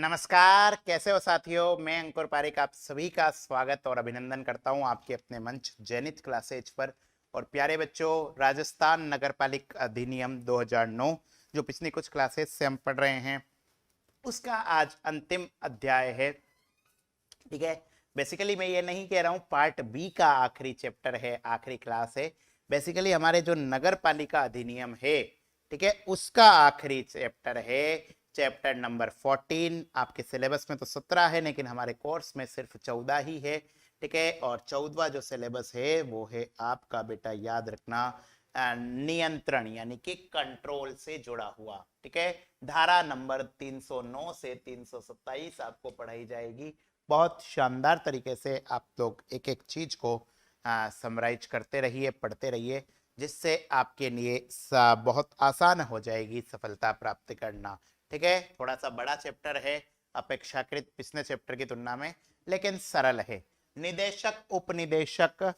नमस्कार, कैसे हो साथियों। मैं अंकुर पारिक आप सभी का स्वागत और अभिनंदन करता हूं आपके अपने मंच जेनिथ क्लासेज पर। और प्यारे बच्चों, राजस्थान नगरपालिका अधिनियम 2009 जो पिछली कुछ क्लासेस से हम पढ़ रहे हैं उसका आज अंतिम अध्याय है। ठीक है, बेसिकली मैं ये नहीं कह रहा हूं पार्ट बी का आखिरी चैप्टर है, आखिरी क्लास है। बेसिकली हमारे जो नगर पालिका अधिनियम है, ठीक है, उसका आखिरी चैप्टर है, चैप्टर नंबर 14। आपके सिलेबस में तो 17 है लेकिन हमारे कोर्स में सिर्फ 14 ही है। ठीक है, और 14वां जो सिलेबस है वो है आपका, बेटा याद रखना, नियंत्रण यानी कि कंट्रोल से जुड़ा हुआ। ठीक है, धारा नंबर 309 से 327 आपको पढ़ाई जाएगी। बहुत शानदार तरीके से आप लोग एक एक चीज को समराइज करते रहिए, पढ़ते रहिए, जिससे आपके लिए बहुत आसान हो जाएगी सफलता प्राप्त करना। ठीक है, थोड़ा सा बड़ा चैप्टर है अपेक्षाकृत पिछले चैप्टर की तुलना में, लेकिन सरल है। निदेशक, उपनिदेशक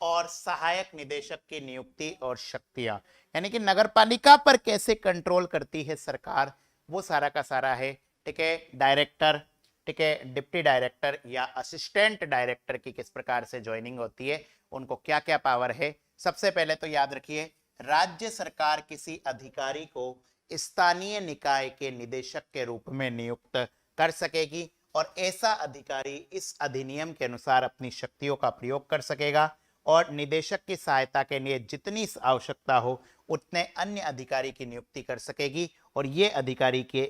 और सहायक निदेशक की नियुक्ति और शक्तियां, यानी कि नगरपालिका पर कैसे कंट्रोल करती है सरकार, वो सारा का सारा है। ठीक है, डायरेक्टर, ठीक है, डिप्टी डायरेक्टर या असिस्टेंट डायरेक्टर की किस प्रकार से ज्वाइनिंग होती है, उनको क्या क्या पावर है। सबसे पहले तो याद रखिए, राज्य सरकार किसी अधिकारी को स्थानीय निकाय के निदेशक के रूप में नियुक्त कर सकेगी और ऐसा अधिकारी इस अधिनियम के अनुसार अपनी शक्तियों का प्रयोग कर सकेगा और निदेशक की सहायता के लिए जितनी आवश्यकता हो उतने अन्य अधिकारी की नियुक्ति कर सकेगी। और ये अधिकारी के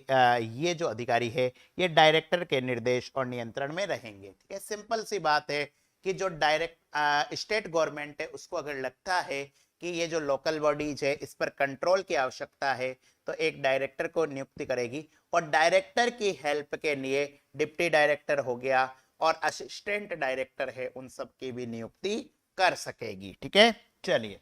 ये जो अधिकारी है ये डायरेक्टर के निर्देश और नियंत्रण में रहेंगे। ठीक है, सिंपल सी बात है कि जो डायरेक्ट स्टेट गवर्नमेंट है उसको अगर लगता है कि ये जो लोकल बॉडीज है इस पर कंट्रोल की आवश्यकता है तो एक डायरेक्टर को नियुक्ति करेगी और डायरेक्टर की हेल्प के लिए डिप्टी डायरेक्टर हो गया और असिस्टेंट डायरेक्टर है उन सब की भी नियुक्ति कर सकेगी। ठीक है, चलिए,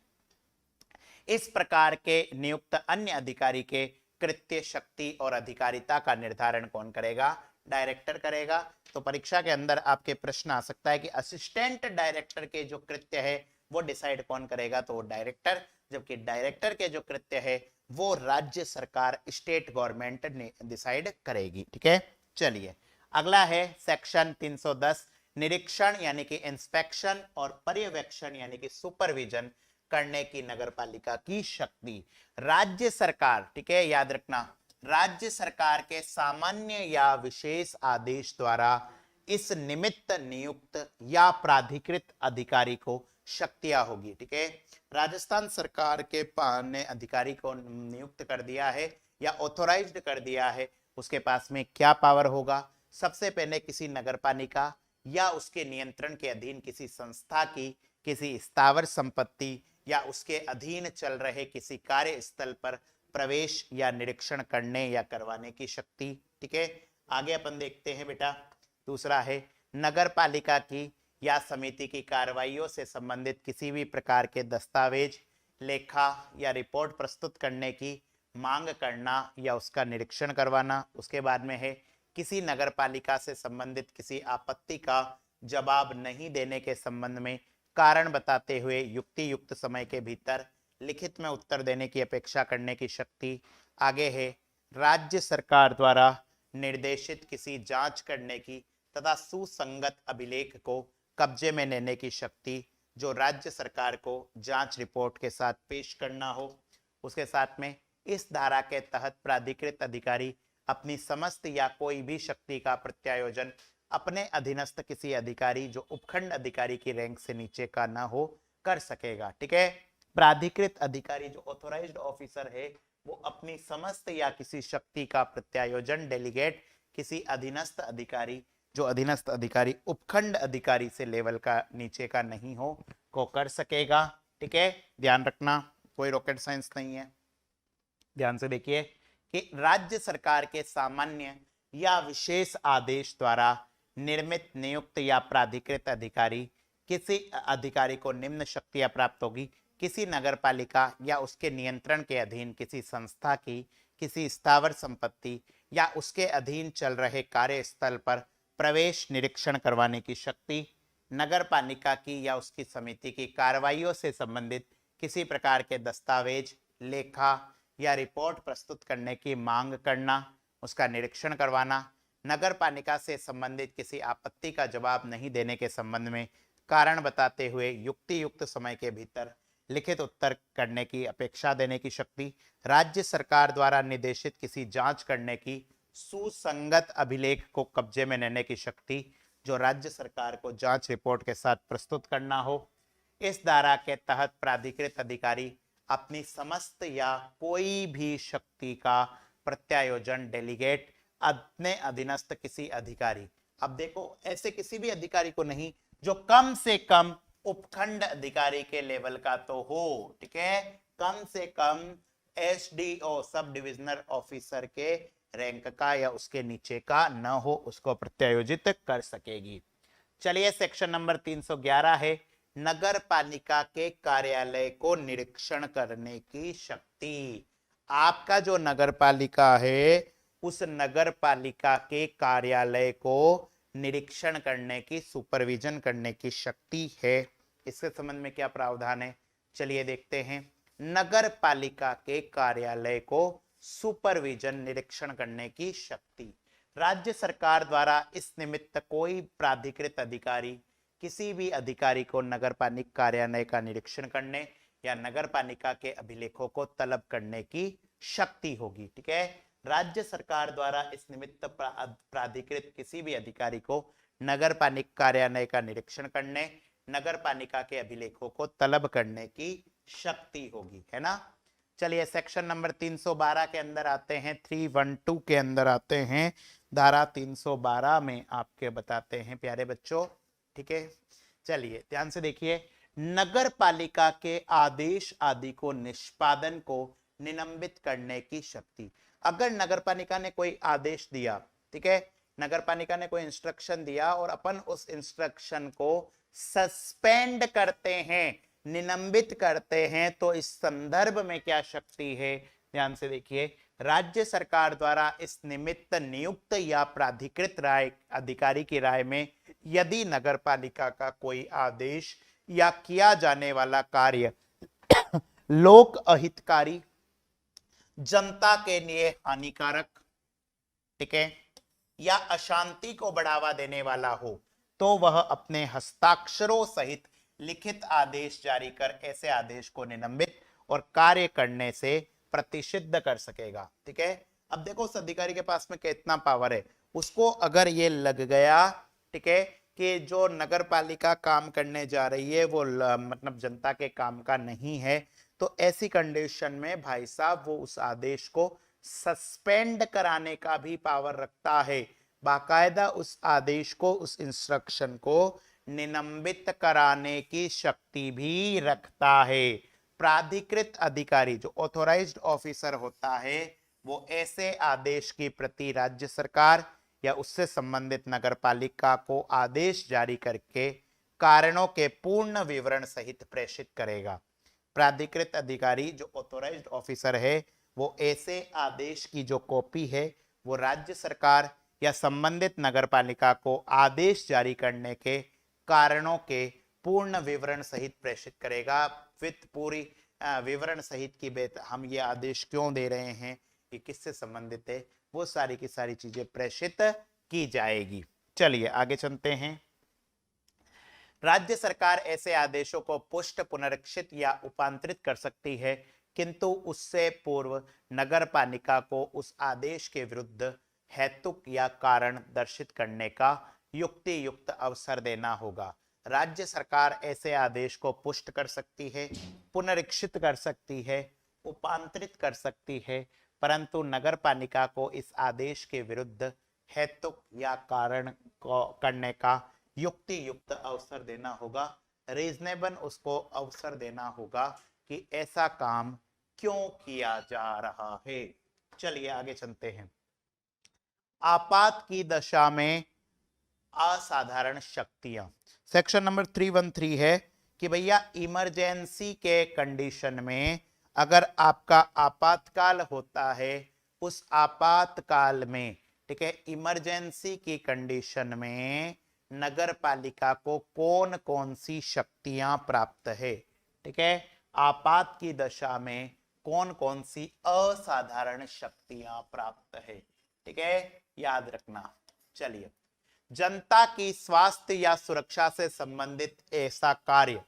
इस प्रकार के नियुक्त अन्य अधिकारी के कृत्य, शक्ति और अधिकारिता का निर्धारण कौन करेगा? डायरेक्टर करेगा। तो परीक्षा के अंदर आपके प्रश्न आ सकता है कि असिस्टेंट डायरेक्टर के जो कृत्य है वो डिसाइड कौन करेगा? तो वो डायरेक्टर, जबकि डायरेक्टर के जो कृत्य है वो राज्य सरकार, स्टेट गवर्नमेंट ने डिसाइड करेगी। ठीक है, चलिए, अगला है सेक्शन 310, निरीक्षण यानी कि इंस्पेक्शन और पर्यवेक्षण यानी कि सुपरविजन करने की नगरपालिका की शक्ति। राज्य सरकार, ठीक है, याद रखना, राज्य सरकार के सामान्य या विशेष आदेश द्वारा इस निमित्त नियुक्त या प्राधिकृत अधिकारी को शक्तियां होगी। ठीक है, राजस्थान सरकार के ने अधिकारी को नियुक्त कर दिया है या ऑथोराइज्ड कर दिया है, उसके पास में क्या पावर होगा? सबसे पहले किसी नगरपालिका या उसके नियंत्रण के अधीन किसी संस्था की किसी स्थावर संपत्ति या उसके अधीन चल रहे किसी कार्यस्थल पर प्रवेश या निरीक्षण करने या करवाने की शक्ति। ठीक है, आगे अपन देखते हैं बेटा, दूसरा है नगरपालिका की या समिति की कार्रवाइयों से संबंधित किसी भी प्रकार के दस्तावेज, लेखा या रिपोर्ट प्रस्तुत करने की मांग करना या उसका निरीक्षण करवाना। उसके बाद में है किसी नगरपालिका से संबंधित किसी आपत्ति का जवाब नहीं देने के संबंध में कारण बताते हुए युक्ति युक्त समय के भीतर लिखित में उत्तर देने की अपेक्षा करने की शक्ति। आगे है राज्य सरकार द्वारा निर्देशित किसी जांच करने की तथा सुसंगत अभिलेख को कब्जे में लेने की शक्ति, जो राज्य सरकार को जांच रिपोर्ट के साथ पेश करना हो। उसके साथ में इस धारा के तहत प्राधिकृत अधिकारी अपनी समस्त या कोई भी शक्ति का प्रत्यायोजन अपने अधीनस्थ किसी अधिकारी जो उपखंड अधिकारी की रैंक से नीचे का ना हो कर सकेगा। ठीक है, प्राधिकृत अधिकारी जो ऑथोराइज्ड ऑफिसर है वो अपनी समस्त या किसी शक्ति का प्रत्यायोजन डेलीगेट किसी अधीनस्थ अधिकारी, जो अधीनस्थ अधिकारी उपखंड अधिकारी से लेवल का नीचे का नहीं हो, को कर सकेगा। ठीक है, ध्यान रखना, कोई रॉकेट साइंस नहीं है। ध्यान से देखिए कि राज्य सरकार के सामान्य या विशेष आदेश द्वारा निर्मित, नियुक्त या प्राधिकृत अधिकारी किसी अधिकारी को निम्न शक्तियां प्राप्त होगी। किसी नगरपालिका या उसके नियंत्रण के अधीन किसी संस्था की किसी स्थावर संपत्ति या उसके अधीन चल रहे कार्यस्थल पर प्रवेश, निरीक्षण करवाने की शक्ति। नगरपालिका की या उसकी समिति की कार्रवाइयों से संबंधित किसी प्रकार के दस्तावेज, लेखा या रिपोर्ट प्रस्तुत करने की मांग करना, उसका निरीक्षण करवाना। नगर पालिका से संबंधित किसी आपत्ति का जवाब नहीं देने के संबंध में कारण बताते हुए युक्ति युक्त समय के भीतर लिखित उत्तर करने की अपेक्षा देने की शक्ति, राज्य सरकार द्वारा निर्देशित किसी जांच करने की सुसंगत अभिलेख को कब्जे में लेने की शक्ति, जो राज्य सरकार को जांच रिपोर्ट के साथ प्रस्तुत करना हो। इस धारा के तहत प्राधिकृत अधिकारी अपनी समस्त या कोई भी शक्ति का प्रत्यायोजन डेलीगेट अपने अधीनस्थ किसी अधिकारी, अब देखो ऐसे किसी भी अधिकारी को नहीं जो कम से कम उपखंड अधिकारी के लेवल का तो हो, ठीक है, कम से कम एसडीओ सब डिविजनल ऑफिसर के रैंक का या उसके नीचे का न हो, उसको प्रत्यायोजित कर सकेगी। चलिए सेक्शन नंबर 311 है नगर पालिका के कार्यालय को निरीक्षण करने की शक्ति। आपका जो नगर पालिका है उस नगर पालिका के कार्यालय को निरीक्षण करने की, सुपरविजन करने की शक्ति है। इसके संबंध में क्या प्रावधान है, चलिए देखते हैं। नगर पालिका के कार्यालय को सुपरविजन, निरीक्षण करने की शक्ति, राज्य सरकार द्वारा इस निमित्त कोई प्राधिकृत अधिकारी किसी भी अधिकारी को नगर पालिका कार्यालय का निरीक्षण करने या नगर पालिका के अभिलेखों को तलब करने की शक्ति होगी, ठीक है। राज्य सरकार द्वारा इस निमित्त प्राधिकृत किसी भी अधिकारी को नगर पालिका कार्यालय का निरीक्षण करने, नगर पालिका के अभिलेखों को तलब करने की शक्ति होगी, है ना। चलिए सेक्शन नंबर 312 के अंदर आते हैं, 312 के अंदर आते हैं, धारा 312 में आपके बताते हैं प्यारे बच्चों, ठीक है। चलिए ध्यान से देखिए, नगर पालिका के आदेश आदि को निष्पादन को निलंबित करने की शक्ति। अगर नगर पालिका ने कोई आदेश दिया, ठीक है, नगर पालिका ने कोई इंस्ट्रक्शन दिया और अपन उस इंस्ट्रक्शन को सस्पेंड करते हैं, निलंबित करते हैं, तो इस संदर्भ में क्या शक्ति है, ध्यान से देखिए। राज्य सरकार द्वारा इस निमित्त नियुक्त या प्राधिकृत राय अधिकारी की राय में यदि नगर पालिका का कोई आदेश या किया जाने वाला कार्य लोक अहितकारी, जनता के लिए हानिकारक, ठीक है, या अशांति को बढ़ावा देने वाला हो, तो वह अपने हस्ताक्षरों सहित लिखित आदेश जारी कर ऐसे आदेश को निलंबित और कार्य करने से प्रतिषिद्ध कर सकेगा, ठीक है। अब देखो उस अधिकारी के पास में कितना पावर है, उसको अगर ये लग गया, ठीक है, कि जो नगर पालिका काम करने जा रही है वो मतलब जनता के काम का नहीं है, तो ऐसी कंडीशन में भाई साहब वो उस आदेश को सस्पेंड कराने का भी पावर रखता है, बाकायदा उस आदेश को, उस इंस्ट्रक्शन को निलंबित कराने की शक्ति भी रखता है। प्राधिकृत अधिकारी जो ऑथोराइज्ड ऑफिसर होता है वो ऐसे आदेश की प्रति राज्य सरकार या उससे संबंधित नगर पालिका को आदेश जारी करके कारणों के पूर्ण विवरण सहित प्रेषित करेगा। प्राधिकृत अधिकारी जो ऑथोराइज्ड ऑफिसर है वो ऐसे आदेश की जो कॉपी है वो राज्य सरकार या संबंधित नगर पालिका को आदेश जारी करने के कारणों के पूर्ण विवरण सहित प्रेषित करेगा। विथ पूरी विवरण सहित की हम ये आदेश क्यों दे रहे हैं, ये किससे संबंधित है, वो सारी की सारी चीजें प्रेषित की जाएगी। चलिए आगे चलते हैं। राज्य सरकार ऐसे आदेशों को पुष्ट, पुनरीक्षित या उपांतरित कर सकती है, किंतु उससे पूर्व नगर पालिका को उस आदेश के विरुद्ध हेतुक या कारण दर्शित करने का युक्ति युक्त अवसर देना होगा। राज्य सरकार ऐसे आदेश को पुष्ट कर सकती है, पुनरीक्षित कर सकती है, उपांतरित कर सकती है, परंतु नगर पालिका को इस आदेश के विरुद्ध हेतुक या कारण को करने का युक्ति युक्त अवसर देना होगा, रीजनेबल उसको अवसर देना होगा कि ऐसा काम क्यों किया जा रहा है। चलिए आगे चलते हैं। आपात की दशा में असाधारण शक्तियां, सेक्शन नंबर 313 है कि भैया इमरजेंसी के कंडीशन में अगर आपका आपातकाल होता है, उस आपातकाल में, ठीक है, इमरजेंसी की कंडीशन में नगर पालिका को कौन कौन सी शक्तियां प्राप्त है, ठीक है, आपात की दशा में कौन कौन सी असाधारण शक्तियां प्राप्त है, ठीक है, याद रखना। चलिए, जनता की स्वास्थ्य या सुरक्षा से संबंधित ऐसा कार्य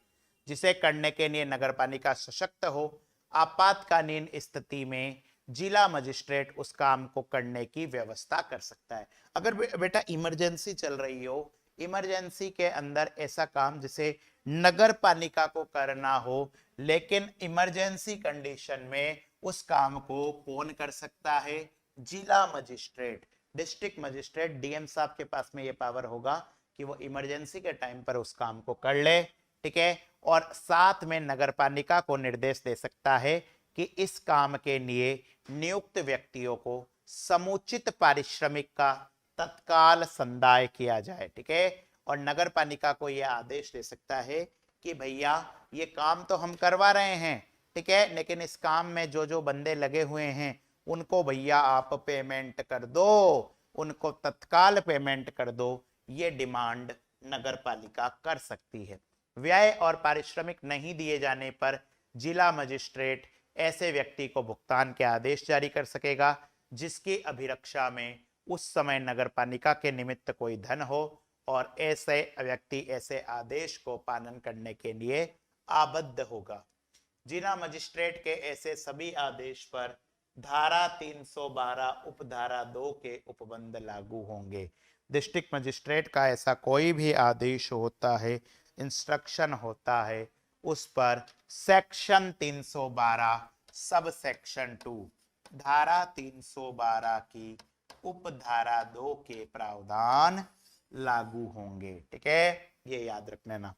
जिसे करने के लिए नगरपालिका सशक्त हो, आपातकालीन स्थिति में जिला मजिस्ट्रेट उस काम को करने की व्यवस्था कर सकता है। अगर बेटा इमरजेंसी चल रही हो, इमरजेंसी के अंदर ऐसा काम जिसे नगरपालिका को करना हो, लेकिन इमरजेंसी कंडीशन में उस काम को कौन कर सकता है? जिला मजिस्ट्रेट, डिस्ट्रिक्ट मजिस्ट्रेट, डीएम साहब के पास में ये पावर होगा कि वो इमरजेंसी के टाइम पर उस काम को कर ले। ठीक है, और साथ में नगरपालिका को निर्देश दे सकता है कि इस काम के लिए नियुक्त व्यक्तियों को समुचित पारिश्रमिक का तत्काल संदाय किया जाए। ठीक है, और नगरपालिका को यह आदेश दे सकता है कि भैया ये काम तो हम करवा रहे हैं, ठीक है, लेकिन इस काम में जो जो बंदे लगे हुए हैं उनको भैया आप पेमेंट कर दो, उनको तत्काल पेमेंट कर दो। ये डिमांड नगरपालिका कर सकती है। व्यय और पारिश्रमिक नहीं दिए जाने पर जिला मजिस्ट्रेट ऐसे व्यक्ति को भुगतान के आदेश जारी कर सकेगा जिसकी अभिरक्षा में उस समय नगरपालिका के निमित्त कोई धन हो, और ऐसे व्यक्ति ऐसे आदेश को पालन करने के लिए आबद्ध होगा। जिला मजिस्ट्रेट के ऐसे सभी आदेश पर धारा 312 उपधारा 2 के उपबंध लागू होंगे। डिस्ट्रिक्ट मजिस्ट्रेट का ऐसा कोई भी आदेश होता है, इंस्ट्रक्शन होता है, उस पर सेक्शन 312 सब सेक्शन 2 धारा 312 की उपधारा 2 के प्रावधान लागू होंगे। ठीक है, ये याद रख लेना।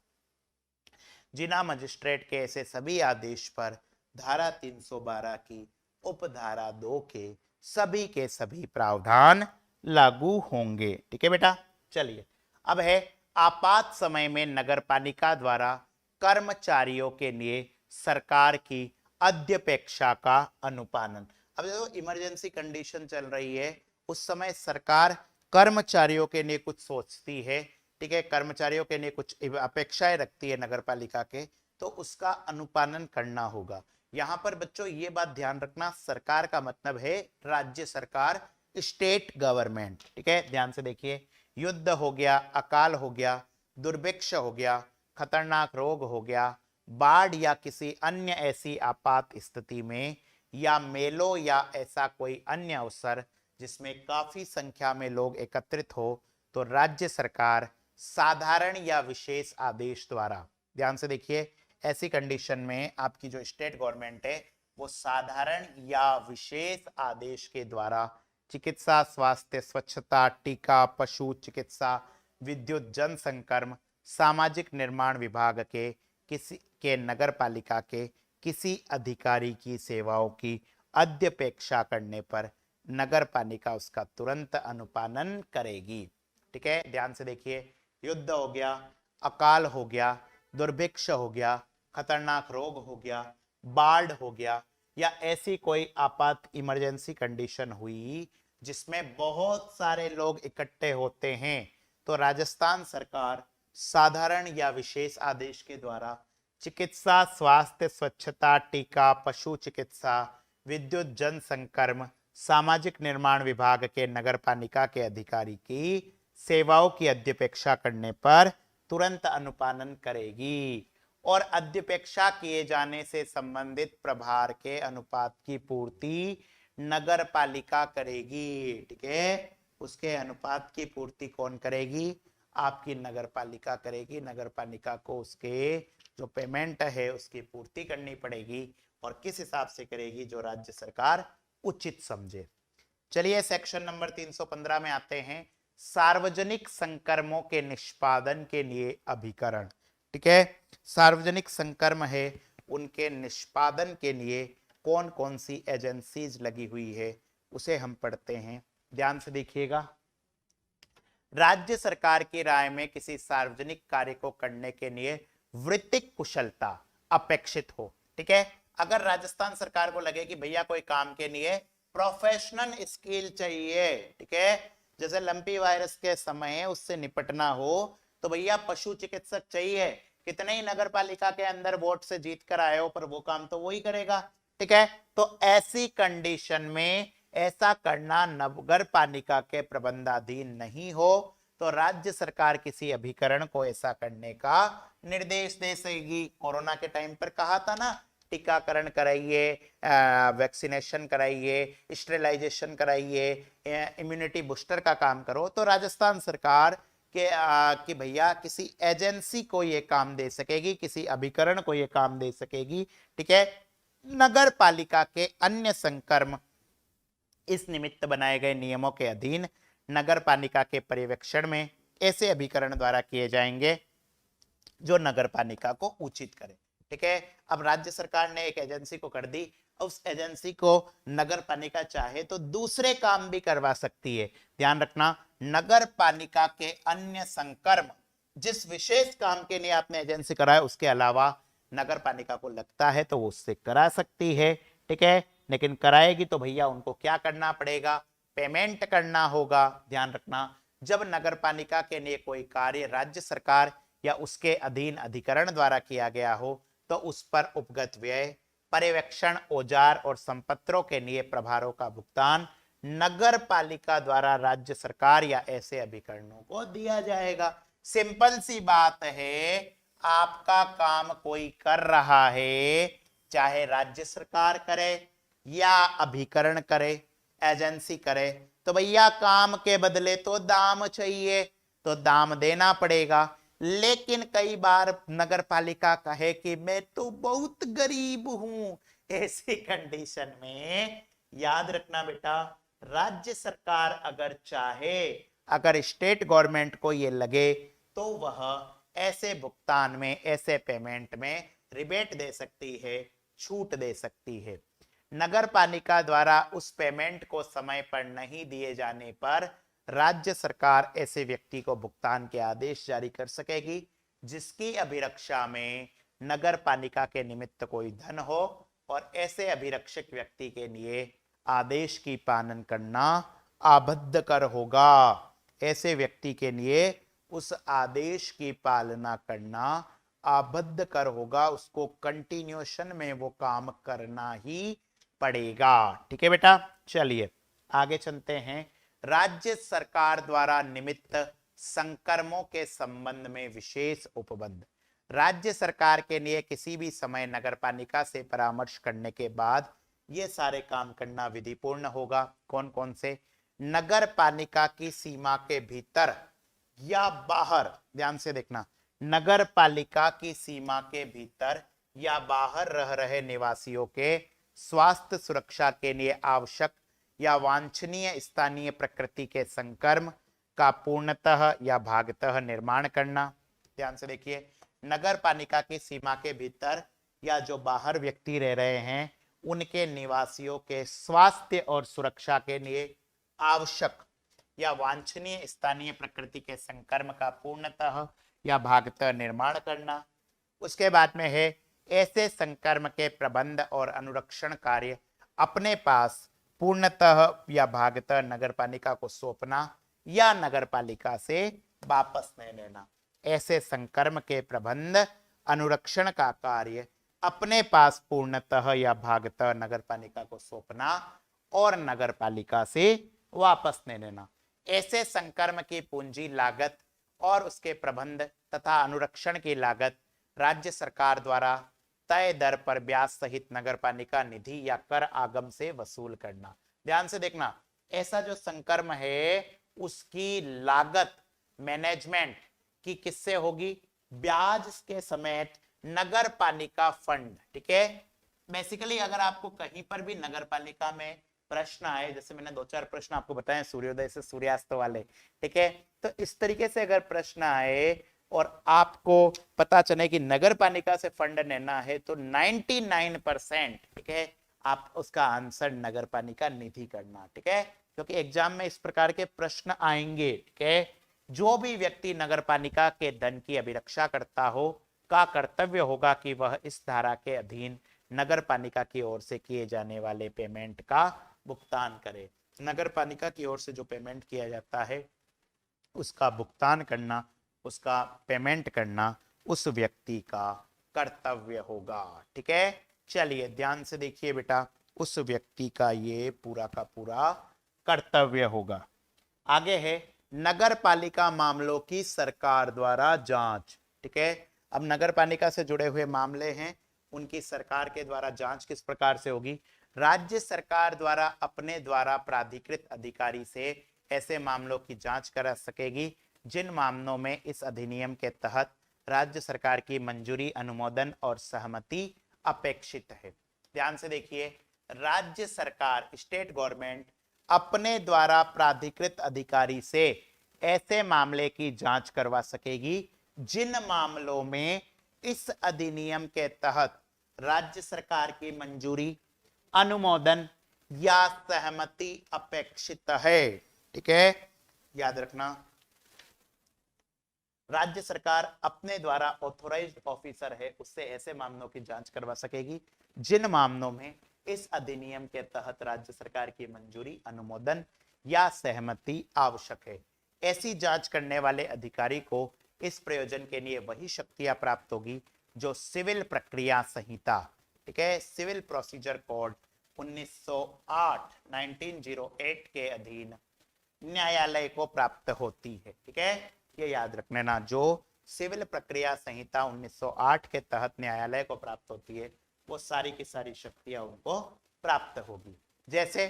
जिला मजिस्ट्रेट के ऐसे सभी आदेश पर धारा 312 की उपधारा 2 के सभी प्रावधान लागू होंगे। ठीक है बेटा, चलिए अब है आपात समय में नगरपालिका द्वारा कर्मचारियों के लिए सरकार की अध्यपेक्षा का अनुपालन। अब देखो इमरजेंसी कंडीशन चल रही है, उस समय सरकार कर्मचारियों के लिए कुछ सोचती है। ठीक है, कर्मचारियों के लिए कुछ अपेक्षाएं रखती है नगरपालिका के, तो उसका अनुपालन करना होगा। यहां पर बच्चों ये बात ध्यान रखना, सरकार का मतलब है राज्य सरकार, स्टेट गवर्नमेंट। ठीक है, ध्यान से देखिए, युद्ध हो गया, अकाल हो गया, दुर्भिक्ष हो गया, खतरनाक रोग हो गया, बाढ़ या किसी अन्य ऐसी आपात स्थिति में, या मेलों या ऐसा कोई अन्य अवसर जिसमें काफी संख्या में लोग एकत्रित हो, तो राज्य सरकार साधारण या विशेष आदेश द्वारा, ध्यान से देखिए, ऐसी कंडीशन में आपकी जो स्टेट गवर्नमेंट है वो साधारण या विशेष आदेश के द्वारा चिकित्सा, स्वास्थ्य, स्वच्छता, टीका, पशु चिकित्सा, विद्युत, जन संकर्म, सामाजिक निर्माण विभाग के किसी के नगरपालिका के किसी अधिकारी की सेवाओं की अध्यपेक्षा करने पर नगरपालिका उसका तुरंत अनुपालन करेगी। ठीक है, ध्यान से देखिए, युद्ध हो गया, अकाल हो गया, दुर्भिक्ष हो गया, खतरनाक रोग हो गया, बाढ़ हो गया, या ऐसी कोई आपात इमरजेंसी कंडीशन हुई जिसमें बहुत सारे लोग इकट्ठे होते हैं, तो राजस्थान सरकार साधारण या विशेष आदेश के द्वारा चिकित्सा, स्वास्थ्य, स्वच्छता, टीका, पशु चिकित्सा, विद्युत, जन संकर्म, सामाजिक निर्माण विभाग के नगरपालिका के अधिकारी की सेवाओं की अध्यपेक्षा करने पर तुरंत अनुपालन करेगी, और अध्यपेक्षा किए जाने से संबंधित प्रभार के अनुपात की पूर्ति नगरपालिका करेगी। ठीक है, उसके अनुपात की पूर्ति कौन करेगी? आपकी नगरपालिका करेगी। नगरपालिका को उसके जो पेमेंट है उसकी पूर्ति करनी पड़ेगी, और किस हिसाब से करेगी? जो राज्य सरकार उचित समझे। चलिए सेक्शन नंबर 315 में आते हैं, सार्वजनिक संकर्मों के निष्पादन के लिए अभिकरण। ठीक है, सार्वजनिक संकर्म है, उनके निष्पादन के लिए कौन कौन सी एजेंसीज लगी हुई है उसे हम पढ़ते हैं। ध्यान से देखिएगा, राज्य सरकार की राय में किसी सार्वजनिक कार्य को करने के लिए वृत्तिक कुशलता अपेक्षित हो। ठीक है, अगर राजस्थान सरकार को लगे कि भैया कोई काम के लिए प्रोफेशनल स्किल चाहिए, ठीक है, जैसे लंपी वायरस के समय उससे निपटना हो, तो भैया पशु चिकित्सक चाहिए। कितने ही नगर पालिका के अंदर वोट से जीत कर आए हो, पर वो काम तो वही करेगा। ठीक है, तो ऐसी कंडीशन में ऐसा करना नगर पालिका के प्रबंधाधीन नहीं हो तो राज्य सरकार किसी अभिकरण को ऐसा करने का निर्देश दे सकेगी। कोरोना के टाइम पर कहा था ना, टीकाकरण कराइए, वैक्सीनेशन कराइए, स्टेरिलाइजेशन कराइए, इम्यूनिटी बूस्टर का काम करो। तो राजस्थान सरकार के कि भैया किसी एजेंसी को ये काम दे सकेगी, किसी अभिकरण को ये काम दे सकेगी। ठीक है, नगर पालिका के अन्य संकर्म इस निमित्त बनाए गए नियमों के अधीन नगर पालिका के पर्यवेक्षण में ऐसे अभिकरण द्वारा किए जाएंगे जो नगर पालिका को उचित करे। ठीक है, अब राज्य सरकार ने एक एजेंसी को कर दी, उस एजेंसी को नगर पालिका चाहे तो दूसरे काम भी करवा सकती है। ध्यान रखना, नगर पालिका के अन्य संकर्म जिस विशेष काम के लिए आपने एजेंसी कराया उसके अलावा नगर पालिका को लगता है तो वो उससे करा सकती है। ठीक है, लेकिन कराएगी तो भैया उनको क्या करना पड़ेगा, पेमेंट करना होगा। ध्यान रखना, जब नगर पालिका के लिए कोई कार्य राज्य सरकार या उसके अधीन अधिकरण द्वारा किया गया हो तो उस पर उपगत व्यय, पर्यवेक्षण, औजार और संपत्रों के लिए प्रभारों का भुगतान नगर पालिका द्वारा राज्य सरकार या ऐसे अभिकरणों को दिया जाएगा। सिंपल सी बात है, आपका काम कोई कर रहा है, चाहे राज्य सरकार करे या अभिकरण करे, एजेंसी करे, तो भैया काम के बदले तो दाम चाहिए, तो दाम देना पड़ेगा। लेकिन कई बार नगर पालिका कहे कि मैं तो बहुत गरीब हूं, ऐसी कंडीशन में याद रखना बेटा, राज्य सरकार अगर चाहे, अगर स्टेट गवर्नमेंट को ये लगे तो वह ऐसे भुगतान में, ऐसे पेमेंट में रिबेट दे सकती है, छूट दे सकती है। नगर पालिका द्वारा उस पेमेंट को समय पर नहीं दिए जाने पर राज्य सरकार ऐसे व्यक्ति को भुगतान के आदेश जारी कर सकेगी जिसकी अभिरक्षा में नगर पालिका के निमित्त कोई धन हो, और ऐसे अभिरक्षक व्यक्ति के लिए आदेश की पालन करना आबद्ध कर होगा। ऐसे व्यक्ति के लिए उस आदेश की पालना करना आबद्ध कर होगा, उसको कंटिन्यूशन में वो काम करना ही पड़ेगा। ठीक है बेटा, चलिए आगे चलते हैं। राज्य सरकार द्वारा निमित्त संकर्मों के संबंध में विशेष उपबंध। राज्य सरकार के लिए किसी भी समय नगर पालिका से परामर्श करने के बाद ये सारे काम करना विधिपूर्ण होगा। कौन कौन से? नगर पालिका की सीमा के भीतर या बाहर, ध्यान से देखना, नगर पालिका की सीमा के भीतर या बाहर रह रहे निवासियों के स्वास्थ्य सुरक्षा के लिए आवश्यक या वांछनीय स्थानीय प्रकृति के संकर्म का पूर्णतः या भागतः निर्माण करना। ध्यान से देखिए, नगर पालिका की सीमा के भीतर या जो बाहर व्यक्ति रह रहे हैं उनके निवासियों के स्वास्थ्य और सुरक्षा के लिए आवश्यक या वांछनीय स्थानीय प्रकृति के संकर्म का पूर्णतः या भागतः निर्माण करना। उसके बाद में है ऐसे संकर्म के प्रबंध और अनुरक्षण कार्य अपने पास पूर्णतः या भागतः नगर पालिका को सौंपना या नगर पालिका से वापस नहीं लेना। ऐसे संकर्म के प्रबंध अनुरक्षण का कार्य अपने पास पूर्णतः या भागतः नगर पालिका को सौंपना और नगर पालिका से वापस नहीं लेना। ऐसे संकर्म की पूंजी लागत और उसके प्रबंध तथा अनुरक्षण की लागत राज्य सरकार द्वारा तय दर पर ब्याज सहित नगर पालिका निधि या कर आगम से वसूल करना। ध्यान से देखना, ऐसा जो संकर्म है उसकी लागत मैनेजमेंट की किससे होगी? ब्याज के समेत नगर पालिका फंड। ठीक है, बेसिकली अगर आपको कहीं पर भी नगर पालिका में प्रश्न आए, जैसे मैंने 2-4 प्रश्न आपको बताए सूर्योदय से सूर्यास्त वाले, ठीक है, तो इस तरीके से अगर प्रश्न आए और आपको पता चले कि नगर पालिका से फंड लेना है तो 99%, ठीक है, आप उसका आंसर नगर पालिका निधि करना। ठीक है, क्योंकि एग्जाम में इस प्रकार के प्रश्न आएंगे। ठीक है, जो भी व्यक्ति नगर पालिका के धन की अभिरक्षा करता हो का कर्तव्य होगा कि वह इस धारा के अधीन नगर पालिका की ओर से किए जाने वाले पेमेंट का भुगतान करे। नगर पालिका की ओर से जो पेमेंट किया जाता है उसका भुगतान करना, उसका पेमेंट करना उस व्यक्ति का कर्तव्य होगा। ठीक है, चलिए ध्यान से देखिए बेटा, उस व्यक्ति का ये पूरा का पूरा कर्तव्य होगा। आगे है नगर पालिका मामलों की सरकार द्वारा जांच। ठीक है, अब नगर पालिका से जुड़े हुए मामले हैं, उनकी सरकार के द्वारा जांच किस प्रकार से होगी? राज्य सरकार द्वारा अपने द्वारा प्राधिकृत अधिकारी से ऐसे मामलों की जांच करा सकेगी जिन मामलों में इस अधिनियम के तहत राज्य सरकार की मंजूरी, अनुमोदन और सहमति अपेक्षित है। ध्यान से देखिए, राज्य सरकार, स्टेट गवर्नमेंट अपने द्वारा प्राधिकृत अधिकारी से ऐसे मामले की जांच करवा सकेगी जिन मामलों में इस अधिनियम के तहत राज्य सरकार की मंजूरी, अनुमोदन या सहमति अपेक्षित है। ठीक है, याद रखना, राज्य सरकार अपने द्वारा ऑथोराइज्ड ऑफिसर है, उससे ऐसे मामलों की जांच करवा सकेगी जिन मामलों में इस अधिनियम के तहत राज्य सरकार की मंजूरी, अनुमोदन या सहमति आवश्यक है। ऐसी जांच करने वाले अधिकारी को इस प्रयोजन के लिए वही शक्तियां प्राप्त होगी जो सिविल प्रक्रिया संहिता, ठीक है, सिविल प्रोसीजर कोड 1908 के अधीन न्यायालय को प्राप्त होती है। ठीक है, ये याद रखने ना, जो सिविल प्रक्रिया संहिता 1908 के तहत न्यायालय को प्राप्त होती है वो सारी की सारी शक्तियां उनको प्राप्त होगी। जैसे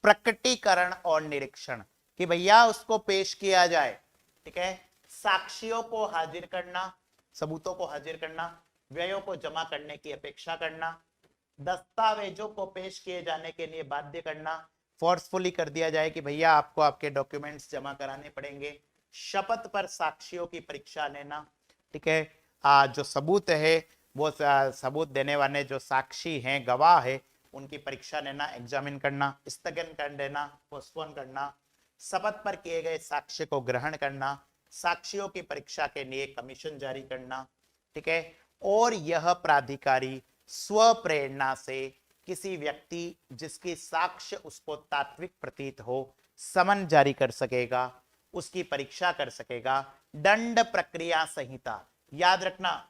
प्रकटीकरण और निरीक्षण, कि भैया उसको पेश किया जाए। ठीक है, साक्ष्यों को हाजिर करना, सबूतों को हाजिर करना, व्ययों को जमा करने की अपेक्षा करना, दस्तावेजों को पेश किए जाने के लिए बाध्य करना, फोर्सफुली कर दिया जाए कि भैया आपको आपके डॉक्यूमेंट्स जमा कराने पड़ेंगे, शपथ पर साक्षियों की परीक्षा लेना। ठीक है, जो सबूत है वो सबूत देने वाले जो साक्षी हैं, गवाह है, उनकी परीक्षा लेना, एग्जामिन करना, स्थगन कर देना, पोस्टपोन करना, शपथ पर किए गए साक्ष्य को ग्रहण करना, साक्षियों की परीक्षा के लिए कमीशन जारी करना। ठीक है, और यह प्राधिकारी स्व प्रेरणा से किसी व्यक्ति जिसकी साक्ष्य उसको तात्विक प्रतीत हो समन जारी कर सकेगा, उसकी परीक्षा कर सकेगा। दंड प्रक्रिया संहिता, याद रखना,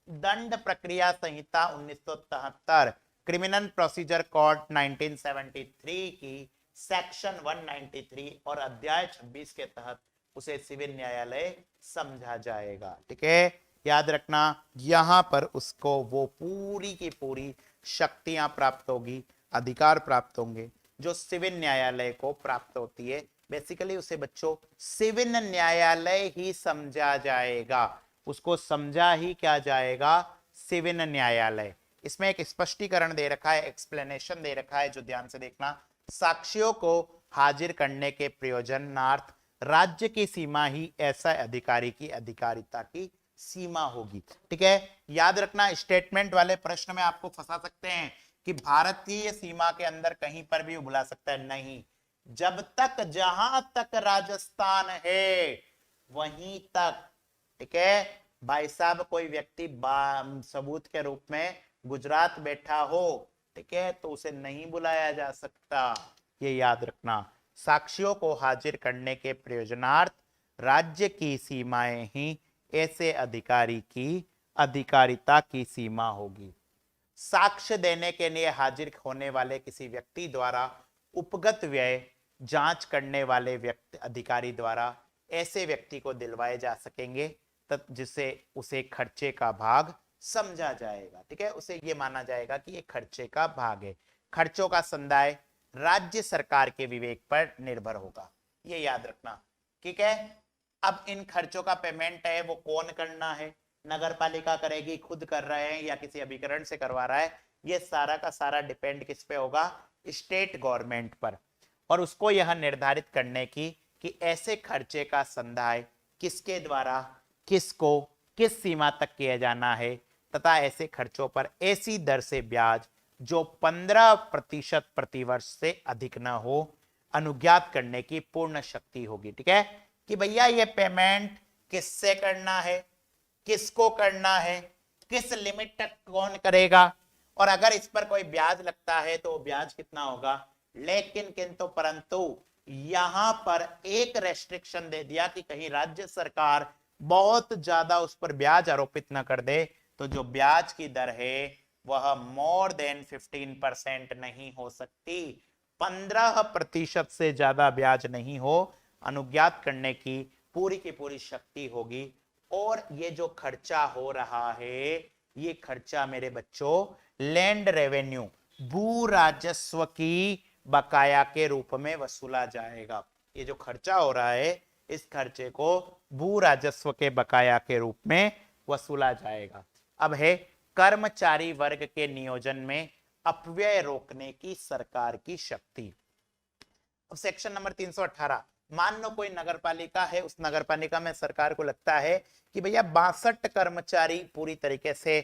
दंड प्रक्रिया संहिता 1973, क्रिमिनल प्रोसीजर कोड 1973 की सेक्शन 193 और अध्याय 26 के तहत उसे सिविल न्यायालय समझा जाएगा। ठीक है, याद रखना, यहां पर उसको वो पूरी की पूरी शक्तियां प्राप्त होगी, अधिकार प्राप्त होंगे जो सिविल न्यायालय को प्राप्त होती है। बेसिकली उसे बच्चों सिविल न्यायालय ही समझा जाएगा, उसको समझा ही क्या जाएगा, सिविल न्यायालय। इसमें एक स्पष्टीकरण दे रखा है, एक्सप्लेनेशन दे रखा है, जो ध्यान से देखना। साक्ष्यों को हाजिर करने के प्रयोजनार्थ राज्य की सीमा ही ऐसा अधिकारी की अधिकारिता की सीमा होगी। ठीक है, याद रखना, स्टेटमेंट वाले प्रश्न में आपको फंसा सकते हैं कि भारतीय सीमा के अंदर कहीं पर भी बुला सकता है, नहीं, जब तक जहां तक राजस्थान है वहीं तक। ठीक है, भाई साहब कोई व्यक्ति सबूत के रूप में गुजरात बैठा हो, ठीक है, तो उसे नहीं बुलाया जा सकता, ये याद रखना। साक्ष्यों को हाजिर करने के प्रयोजनार्थ राज्य की सीमाएं ही ऐसे अधिकारी की अधिकारिता की सीमा होगी। साक्ष्य देने के लिए हाजिर होने वाले किसी व्यक्ति द्वारा उपगत व्यय जांच करने वाले व्यक्ति अधिकारी द्वारा ऐसे व्यक्ति को दिलवाए जा सकेंगे जिसे उसे खर्चे का भाग समझा जाएगा। ठीक है, उसे ये माना जाएगा कि ये खर्चे का भाग है। खर्चों का संदाय राज्य सरकार के विवेक पर निर्भर होगा, ये याद रखना। ठीक है, अब इन खर्चों का पेमेंट है वो कौन करना है, नगर पालिका करेगी, खुद कर रहे हैं या किसी अभिकरण से करवा रहा है, ये सारा का सारा डिपेंड किस पे होगा, स्टेट गवर्नमेंट पर। और उसको यह निर्धारित करने की कि ऐसे खर्चे का संदाय किसके द्वारा, किसको, किस सीमा तक किया जाना है, तथा ऐसे खर्चों पर ऐसी दर से ब्याज जो 15% प्रतिवर्ष से अधिक न हो अनुज्ञात करने की पूर्ण शक्ति होगी। ठीक है, कि भैया ये पेमेंट किससे करना है, किसको करना है, किस लिमिट तक कौन करेगा, और अगर इस पर कोई ब्याज लगता है तो ब्याज कितना होगा। लेकिन किंतु परंतु यहां पर एक रेस्ट्रिक्शन दे दिया कि कहीं राज्य सरकार बहुत ज्यादा उस पर ब्याज आरोपित न कर दे, तो जो ब्याज की दर है वह मोर देन 15% नहीं हो सकती। 15% से ज्यादा ब्याज नहीं हो, अनुज्ञात करने की पूरी शक्ति होगी। और ये जो खर्चा हो रहा है, ये खर्चा मेरे बच्चों लैंड रेवेन्यू, भू राजस्व की बकाया के रूप में वसूला जाएगा। ये जो खर्चा हो रहा है, इस खर्चे को भू राजस्व के बकाया के रूप में वसूला जाएगा। अब है कर्मचारी वर्ग के नियोजन में अपव्यय रोकने की सरकार की शक्ति। अब सेक्शन नंबर 318, मान लो कोई नगर पालिका है, उस नगर पालिका में सरकार को लगता है कि भैया 62 कर्मचारी पूरी तरीके से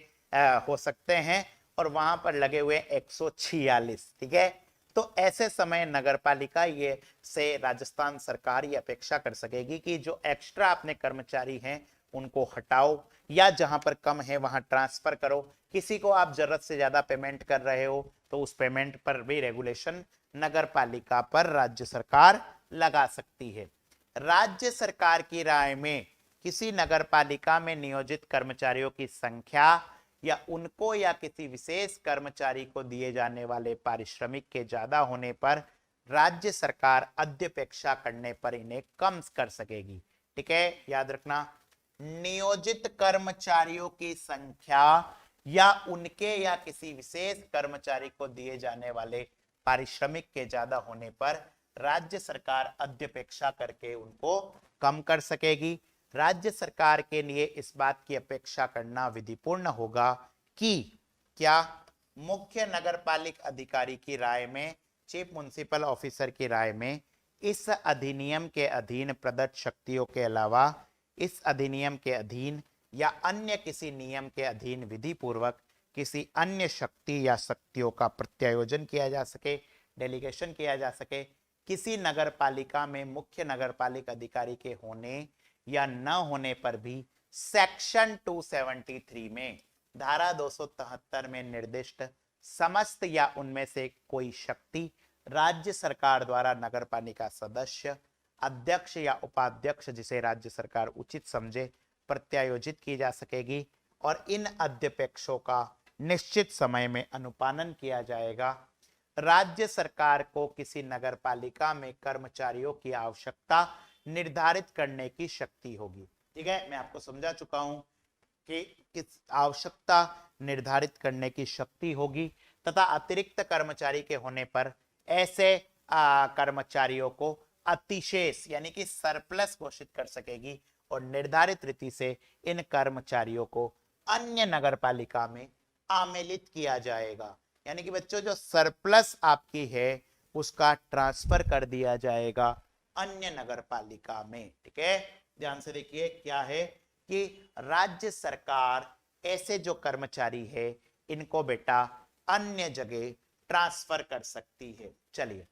हो सकते हैं और वहां पर लगे हुए 146, ठीक है। तो ऐसे समय नगर पालिका ये से राजस्थान सरकार ये अपेक्षा कर सकेगी कि जो एक्स्ट्रा अपने कर्मचारी हैं उनको हटाओ, या जहां पर कम है वहां ट्रांसफर करो। किसी को आप जरूरत से ज्यादा पेमेंट कर रहे हो तो उस पेमेंट पर भी रेगुलेशन नगर पालिका पर राज्य सरकार लगा सकती है। राज्य सरकार की राय में किसी नगर पालिका में नियोजित कर्मचारियों की संख्या या उनको या किसी विशेष कर्मचारी को दिए जाने वाले पारिश्रमिक के ज्यादा होने पर राज्य सरकार अध्यपेक्षा करने पर इन्हें कम कर सकेगी। ठीक है, याद रखना, नियोजित कर्मचारियों की संख्या या उनके या किसी विशेष कर्मचारी को दिए जाने वाले पारिश्रमिक के ज्यादा होने पर राज्य सरकार अध्यपेक्षा करके उनको कम कर सकेगी। राज्य सरकार के लिए इस बात की अपेक्षा करना विधिपूर्ण होगा कि क्या मुख्य नगरपालिक अधिकारी की राय में, चीफ म्युनिसिपल ऑफिसर की राय में, इस अधिनियम के अधीन प्रदत्त शक्तियों के अलावा इस अधिनियम के अधीन या अन्य किसी नियम के अधीन विधि पूर्वक किसी अन्य शक्ति या शक्तियों का प्रत्यायोजन किया जा सके, डेलीगेशन किया जा सके। किसी नगर पालिका में मुख्य नगरपालिक अधिकारी के होने या न होने पर भी सेक्शन 273 में, धारा 273 में निर्दिष्ट समस्त या उनमें से कोई शक्ति राज्य सरकार द्वारा नगर पालिका सदस्य, अध्यक्ष या उपाध्यक्ष जिसे राज्य सरकार उचित समझे प्रत्यायोजित की जा सकेगी और इन अध्यपेक्षों का निश्चित समय में अनुपालन किया जाएगा। राज्य सरकार को किसी नगर पालिका में कर्मचारियों की आवश्यकता निर्धारित करने की शक्ति होगी। ठीक है, मैं आपको समझा चुका हूं कि किस आवश्यकता निर्धारित करने की शक्ति होगी तथा अतिरिक्त कर्मचारी के होने पर ऐसे कर्मचारियों को अतिशेष यानी कि सरप्लस घोषित कर सकेगी और निर्धारित रीति से इन कर्मचारियों को अन्य नगर पालिका में आमेलित किया जाएगा। यानी कि बच्चों जो सरप्लस आपकी है उसका ट्रांसफर कर दिया जाएगा अन्य नगर पालिका में। ठीक है, ध्यान से देखिए क्या है कि राज्य सरकार ऐसे जो कर्मचारी है इनको बेटा अन्य जगह ट्रांसफर कर सकती है। चलिए,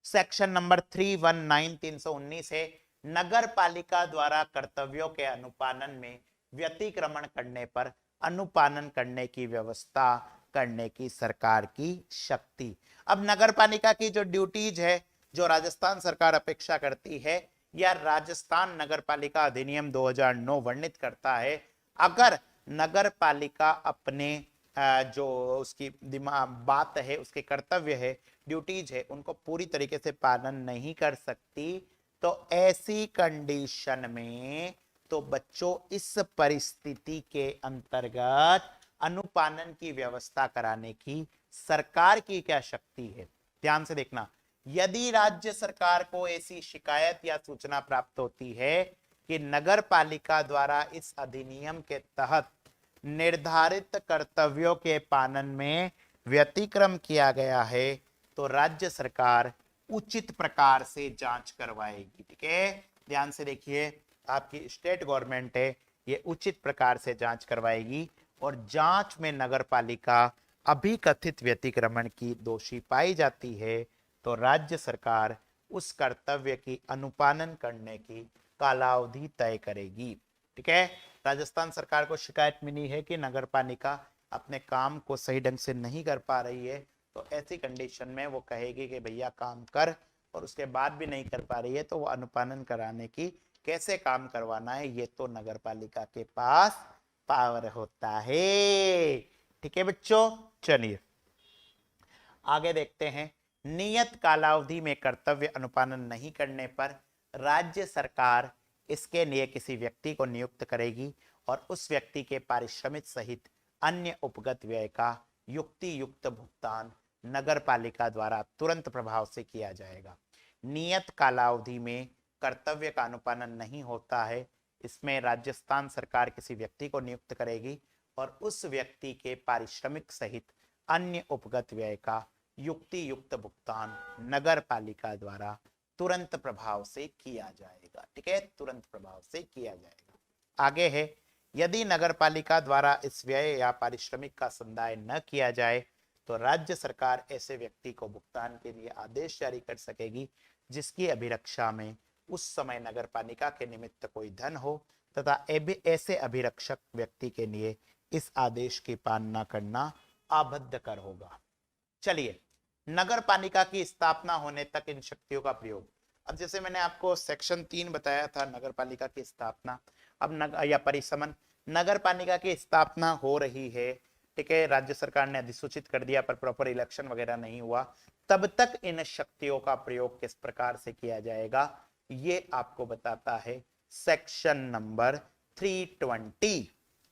सेक्शन नंबर 319 319 है, नगर पालिका द्वारा कर्तव्यों के अनुपालन में व्यतिक्रमण करने पर अनुपालन करने की व्यवस्था करने की सरकार की शक्ति। अब नगर पालिका की जो ड्यूटीज है जो राजस्थान सरकार अपेक्षा करती है या राजस्थान नगर पालिका अधिनियम 2009 वर्णित करता है, अगर नगर पालिका अपने जो उसकी बात है, उसके कर्तव्य है, ड्यूटीज है, उनको पूरी तरीके से पालन नहीं कर सकती तो ऐसी कंडीशन में तो बच्चों इस परिस्थिति के अंतर्गत अनुपालन की व्यवस्था कराने की सरकार की क्या शक्ति है। ध्यान से देखना, यदि राज्य सरकार को ऐसी शिकायत या सूचना प्राप्त होती है कि नगर पालिका द्वारा इस अधिनियम के तहत निर्धारित कर्तव्यों के पालन में व्यतिक्रम किया गया है तो राज्य सरकार उचित प्रकार से जांच करवाएगी। ठीक है, ध्यान से देखिए, आपकी स्टेट गवर्नमेंट है, ये उचित प्रकार से जांच करवाएगी और जांच में नगर पालिका अभी कथित व्यतिक्रमण की दोषी पाई जाती है तो राज्य सरकार उस कर्तव्य की अनुपालन करने की कालावधि तय करेगी। ठीक है, राजस्थान सरकार को शिकायत मिली है कि नगर पालिका अपने काम को सही ढंग से नहीं कर पा रही है तो ऐसी कंडीशन में वो कहेगी कि भैया काम कर, और उसके बाद भी नहीं कर पा रही है तो वो अनुपालन कराने की, कैसे काम करवाना है ये तो नगर पालिका के पास पावर होता है। ठीक है बच्चों, चलिए आगे देखते हैं। नियत कालावधि में कर्तव्य अनुपालन नहीं करने पर राज्य सरकार इसके लिए किसी व्यक्ति को नियुक्त करेगी और उस व्यक्ति के पारिश्रमिक सहित अन्य उपगत व्यय का युक्ति युक्त भुगतान नगर पालिका द्वारा तुरंत प्रभाव से किया जाएगा। नियत कालावधि में कर्तव्य का अनुपालन नहीं होता है, इसमें राजस्थान सरकार किसी व्यक्ति को नियुक्त करेगी और उस व्यक्ति के पारिश्रमिक सहित अन्य उपगत व्यय का युक्ति युक्त भुगतान नगर पालिका द्वारा तुरंत प्रभाव से किया जाएगा। ठीक है, तुरंत प्रभाव से किया जाएगा। आगे है, यदि नगर पालिका द्वारा इस व्यय या पारिश्रमिक का संदाय न किया जाए तो राज्य सरकार ऐसे व्यक्ति को भुगतान के लिए आदेश जारी कर सकेगी जिसकी अभिरक्षा में उस समय नगर पालिका के निमित्त कोई धन हो तथा ऐसे अभिरक्षक व्यक्ति के लिए इस आदेश की पालना करना आबद्ध कर होगा। चलिए, नगर पालिका की स्थापना होने तक इन शक्तियों का प्रयोग। अब जैसे मैंने आपको सेक्शन 3 बताया था नगर पालिका की स्थापना, अब या परिसमन, नगर पालिका की स्थापना हो रही है, ठीक है, राज्य सरकार ने अधिसूचित कर दिया पर प्रॉपर इलेक्शन वगैरह नहीं हुआ, तब तक इन शक्तियों का प्रयोग किस प्रकार से किया जाएगा ये आपको बताता है सेक्शन नंबर 320।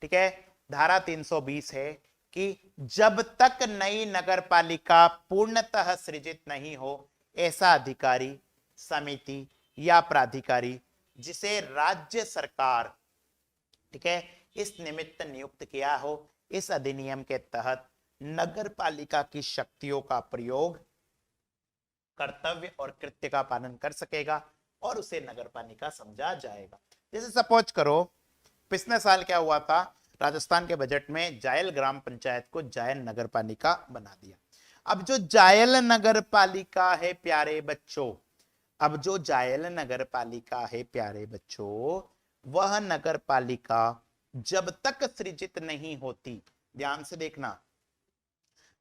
ठीक है, धारा 320 है कि जब तक नई नगर पालिका पूर्णतः सृजित नहीं हो ऐसा अधिकारी, समिति या प्राधिकारी जिसे राज्य सरकार, ठीक है, इस निमित्त नियुक्त किया हो, इस अधिनियम के तहत नगर पालिका की शक्तियों का प्रयोग कर्तव्य और कृत्य का पालन कर सकेगा और उसे नगर पालिका समझा जाएगा। जैसे सपोज करो पिछले साल क्या हुआ था, राजस्थान के बजट में जायल ग्राम पंचायत को जायल नगर पालिका बना दिया। अब जो जायल नगर पालिका है प्यारे बच्चों, अब जो जायल नगर पालिका है प्यारे बच्चों, वह नगर पालिका जब तक सृजित नहीं होती, ध्यान से देखना,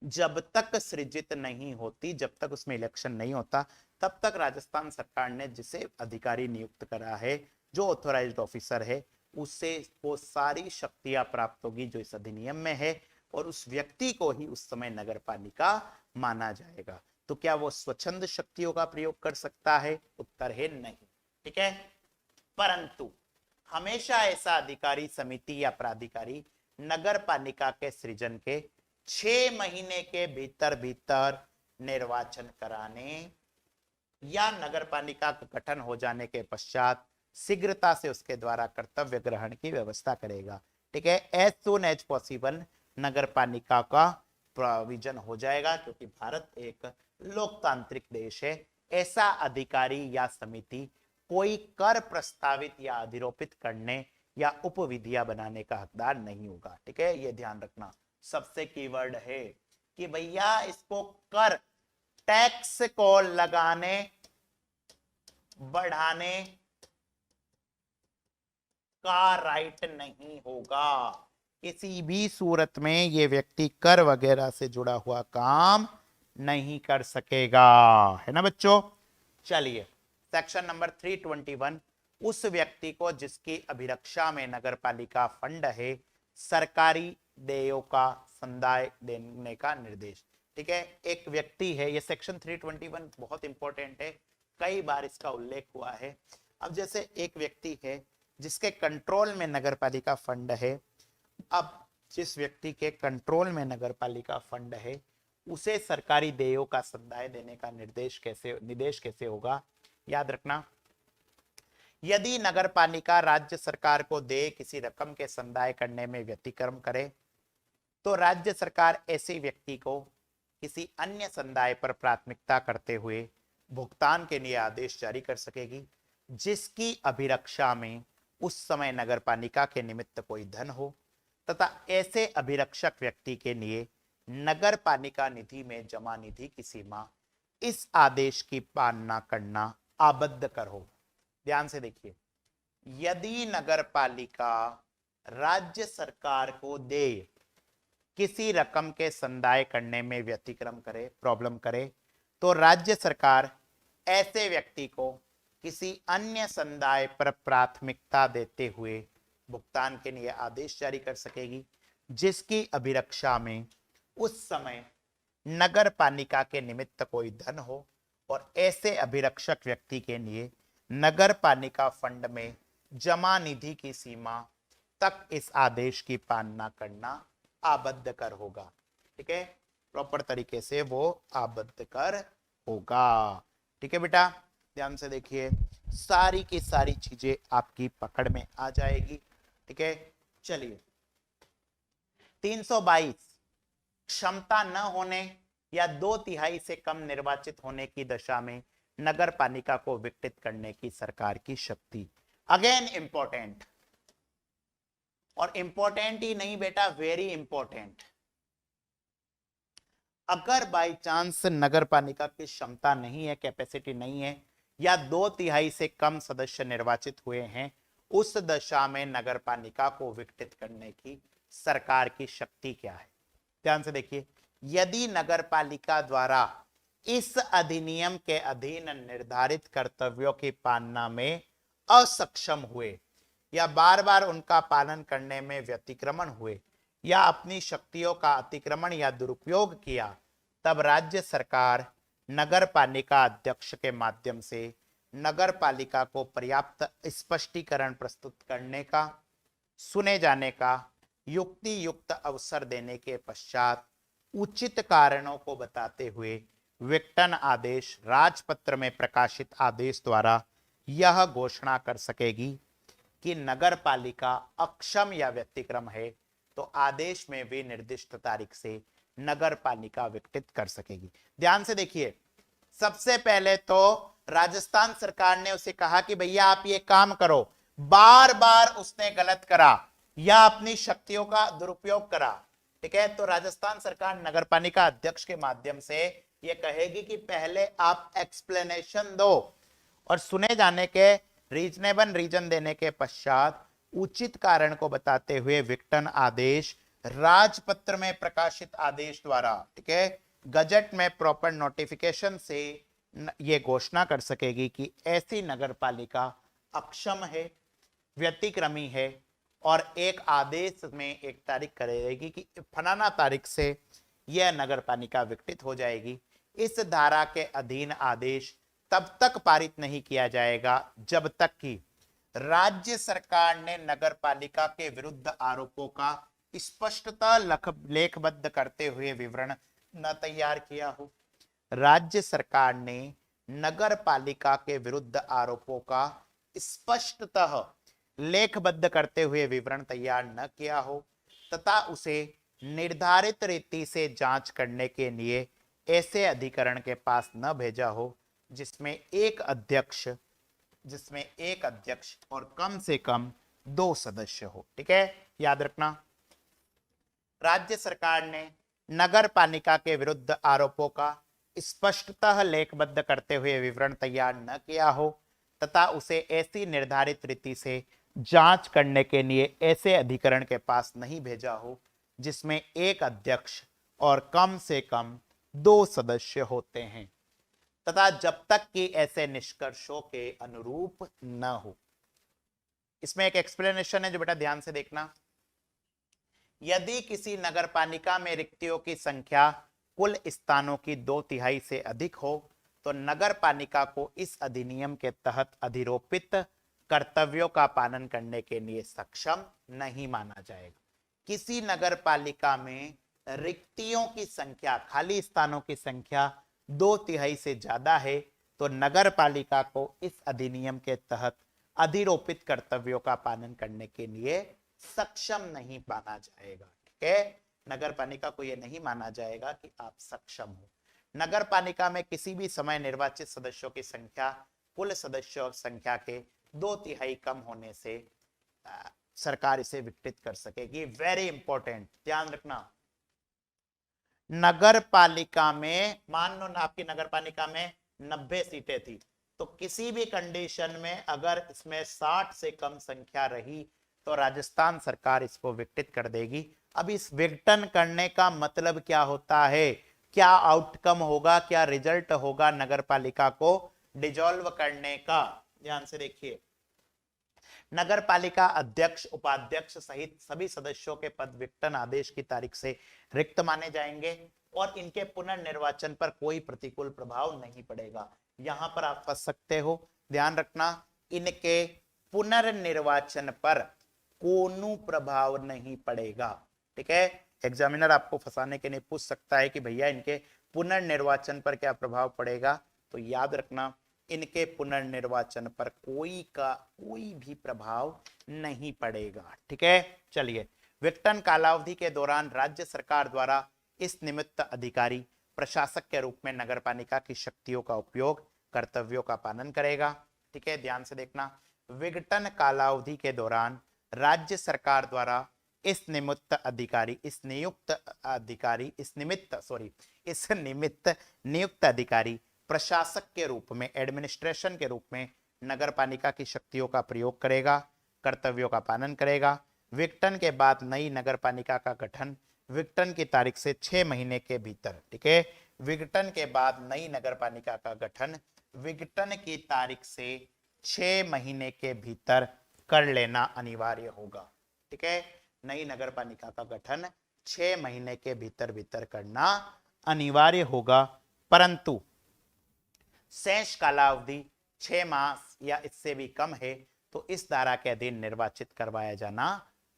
जब तक सृजित नहीं होती, जब तक उसमें इलेक्शन नहीं होता, तब तक राजस्थान सरकार ने जिसे अधिकारी नियुक्त करा है, जो ऑथोराइज्ड ऑफिसर है, उससे वो सारी शक्तियां प्राप्त होगी जो इस अधिनियम में है और उस व्यक्ति को ही उस समय नगर पालिका माना जाएगा। तो क्या वो स्वच्छंद शक्तियों का प्रयोग कर सकता है? उत्तर है नहीं। ठीक है, परंतु हमेशा ऐसा अधिकारी, समिति या प्राधिकारी नगर पालिका के सृजन के 6 महीने के भीतर भीतर निर्वाचन कराने या नगर पालिका का गठन हो जाने के पश्चात शीघ्रता से उसके द्वारा कर्तव्य ग्रहण की व्यवस्था करेगा। ठीक है, एज सून एज पॉसिबल नगर पालिका का प्रोविजन हो जाएगा, क्योंकि भारत एक लोकतांत्रिक देश है। ऐसा अधिकारी या समिति कोई कर प्रस्तावित या अधिरोपित करने या उपविधियां बनाने का हकदार नहीं होगा। ठीक है, ये ध्यान रखना, सबसे कीवर्ड है कि भैया इसको कर, टैक्स को लगाने, बढ़ाने का राइट नहीं होगा। किसी भी सूरत में ये व्यक्ति कर वगैरह से जुड़ा हुआ काम नहीं कर सकेगा, है ना बच्चों। चलिए, सेक्शन नंबर 321, उस व्यक्ति को जिसकी अभिरक्षा में नगर पालिका फंड है सरकारी देयों का संदाय देने का निर्देश। ठीक है, एक व्यक्ति है, ये सेक्शन 321 बहुत इंपॉर्टेंट है, कई बार इसका उल्लेख हुआ है। अब जैसे एक व्यक्ति है जिसके कंट्रोल में नगर पालिका फंड है, अब जिस व्यक्ति के कंट्रोल में नगर पालिका फंड है उसे सरकारी देयों का संदाय देने का निर्देश कैसे होगा, याद रखना। यदि नगर पालिका राज्य सरकार को देय किसी रकम के संदाय करने में व्यतिक्रम करे तो राज्य सरकार ऐसे व्यक्ति को किसी अन्य संदाय पर प्राथमिकता करते हुए भुगतान के लिए आदेश जारी कर सकेगी जिसकी अभिरक्षा में उस समय नगर पालिका के निमित्त कोई धन हो तथा ऐसे अभिरक्षक व्यक्ति के लिए नगर पालिका निधि में जमा निधि की सीमा इस आदेश की पालना करना आबद्ध कर हो। ध्यान से देखिए, यदि नगर पालिका राज्य सरकार को दे किसी रकम के संदाय करने में व्यतिक्रम करे, प्रॉब्लम करे, तो राज्य सरकार ऐसे व्यक्ति को किसी अन्य संदाय पर प्राथमिकता देते हुए भुगतान के लिए आदेश जारी कर सकेगी जिसकी अभिरक्षा में उस समय नगर पालिका के निमित्त कोई धन हो और ऐसे अभिरक्षक व्यक्ति के लिए नगर पालिका फंड में जमा निधि की सीमा तक इस आदेश की पालना करना आबद्ध कर होगा। ठीक है, प्रॉपर तरीके से वो आबद्ध कर होगा। ठीक है बेटा, ध्यान से देखिए, सारी की सारी चीजें आपकी पकड़ में आ जाएगी। ठीक है, चलिए 322, क्षमता न होने या 2/3 से कम निर्वाचित होने की दशा में नगर पालिका को विघटित करने की सरकार की शक्ति। अगेन इंपॉर्टेंट, और इंपॉर्टेंट ही नहीं बेटा, वेरी इंपॉर्टेंट। अगर बाई चांस नगर पालिका की क्षमता नहीं है, कैपेसिटी नहीं है, या 2/3 से कम सदस्य निर्वाचित हुए हैं, उस दशा में नगर पालिका को विघटित करने की सरकार की शक्ति क्या है। ध्यान से देखिए, यदि नगर पालिका द्वारा इस अधिनियम के अधीन निर्धारित कर्तव्यों की पालना में असक्षम हुए या बार बार उनका पालन करने में व्यतिक्रमण हुए या अपनी शक्तियों का अतिक्रमण या दुरुपयोग किया, तब राज्य सरकार नगर पालिका अध्यक्ष के माध्यम से नगर पालिका को पर्याप्त स्पष्टीकरण प्रस्तुत करने का, सुने जाने का युक्ति युक्त अवसर देने के पश्चात उचित कारणों को बताते हुए विघटन आदेश राजपत्र में प्रकाशित आदेश द्वारा यह घोषणा कर सकेगी कि नगर पालिका अक्षम या व्यतिक्रम है, तो आदेश में भी निर्दिष्ट तारीख से नगर पालिका विघटित कर सकेगी। ध्यान से देखिए, सबसे पहले तो राजस्थान सरकार ने उसे कहा कि भैया आप ये काम करो, बार बार उसने गलत करा या अपनी शक्तियों का दुरुपयोग करा। ठीक है, तो राजस्थान सरकार नगर पालिका अध्यक्ष के माध्यम से ये कहेगी कि पहले आप एक्सप्लेनेशन दो और सुने जाने के रीजनेबल रीजन देने के पश्चात उचित कारण को बताते हुए विघटन आदेश राजपत्र में प्रकाशित आदेश द्वारा, ठीक है, गजट में प्रॉपर नोटिफिकेशन से ये घोषणा कर सकेगी कि ऐसी नगर पालिका अक्षम है, व्यतिक्रमी है, और एक आदेश में एक तारीख करेगी कि फलाना तारीख से यह नगर पालिका विघटित हो जाएगी। इस धारा के अधीन आदेश तब तक पारित नहीं किया जाएगा जब तक कि राज्य सरकार ने नगर पालिका के विरुद्ध आरोपों का स्पष्टता लेखबद्ध करते हुए विवरण न तैयार किया हो। राज्य सरकार ने नगर पालिका के विरुद्ध आरोपों का स्पष्टतः लेखबद्ध करते हुए विवरण तैयार न किया हो तथा उसे निर्धारित रीति से जांच करने के लिए ऐसे अधिकरण के पास न भेजा हो जिसमें एक अध्यक्ष और कम से कम 2 सदस्य हो। ठीक है, याद रखना, राज्य सरकार ने नगर पालिका के विरुद्ध आरोपों का स्पष्टतः लेखबद्ध करते हुए विवरण तैयार न किया हो तथा उसे ऐसी निर्धारित रीति से जांच करने के लिए ऐसे अधिकरण के पास नहीं भेजा हो जिसमें एक अध्यक्ष और कम से कम 2 सदस्य होते हैं तथा जब तक कि ऐसे निष्कर्षों के अनुरूप न हो। इसमें एक एक्सप्लेनेशन है जो बेटा ध्यान से देखना। यदि किसी नगर पालिका में रिक्तियों की संख्या कुल स्थानों की 2/3 से अधिक हो तो नगर पालिका को इस अधिनियम के तहत अधिरोपित कर्तव्यों का पालन करने के लिए सक्षम नहीं माना जाएगा। किसी नगर पालिका में रिक्तियों की संख्या, खाली स्थानों की संख्या 2/3 से ज्यादा है तो नगर पालिका को इस अधिनियम के तहत अधिरोपित कर्तव्यों का पालन करने के लिए सक्षम नहीं माना जाएगा। ठीक है, नगर पालिका को यह नहीं माना जाएगा कि आप सक्षम हो। नगर पालिका में किसी भी समय निर्वाचित सदस्यों की संख्या कुल सदस्यों संख्या के 2/3 कम होने से सरकार इसे विघटित कर सकेगी। वेरी इंपॉर्टेंट, ध्यान रखना। नगर पालिका में मान लो आपकी नगर पालिका में 90 सीटें थी तो किसी भी कंडीशन में अगर इसमें 60 से कम संख्या रही तो राजस्थान सरकार इसको विघटित कर देगी। अब इस विघटन करने का मतलब क्या होता है, क्या आउटकम होगा, क्या रिजल्ट होगा नगर पालिका को डिसॉल्व करने का, ध्यान से देखिए। नगर पालिका अध्यक्ष उपाध्यक्ष सहित सभी सदस्यों के पद विघटन आदेश की तारीख से रिक्त माने जाएंगे और इनके पुनर्निर्वाचन पर कोई प्रतिकूल प्रभाव नहीं पड़ेगा। यहां पर आप फंस सकते हो, ध्यान रखना, इनके पुनर्निर्वाचन पर कोनो प्रभाव नहीं पड़ेगा। ठीक है, एग्जामिनर आपको फंसाने के लिए पूछ सकता है कि भैया इनके पुनर्निर्वाचन पर क्या प्रभाव पड़ेगा, तो याद रखना इनके पुनर्निर्वाचन पर कोई भी प्रभाव नहीं पड़ेगा। ठीक है, चलिए, विघटन कालावधि के दौरान राज्य सरकार द्वारा इस निमित्त अधिकारी प्रशासक के रूप में नगरपालिका की शक्तियों का उपयोग कर्तव्यों का पालन करेगा। ठीक है, ध्यान से देखना, विघटन कालावधि के दौरान राज्य सरकार द्वारा इस निमित्त नियुक्त अधिकारी प्रशासक के रूप में, एडमिनिस्ट्रेशन के रूप में नगरपालिका की शक्तियों का प्रयोग करेगा, कर्तव्यों का पालन करेगा। विघटन के बाद नई नगरपालिका का गठन विघटन की तारीख से 6 महीने के भीतर, ठीक है, विघटन के बाद नई नगरपालिका का गठन विघटन की तारीख से 6 महीने के भीतर कर लेना अनिवार्य होगा। ठीक है, नई नगरपालिका का गठन 6 महीने के भीतर करना अनिवार्य होगा, परंतु शेष कालावधि 6 मास या इससे भी कम है तो इस धारा के अधीन निर्वाचित करवाया जाना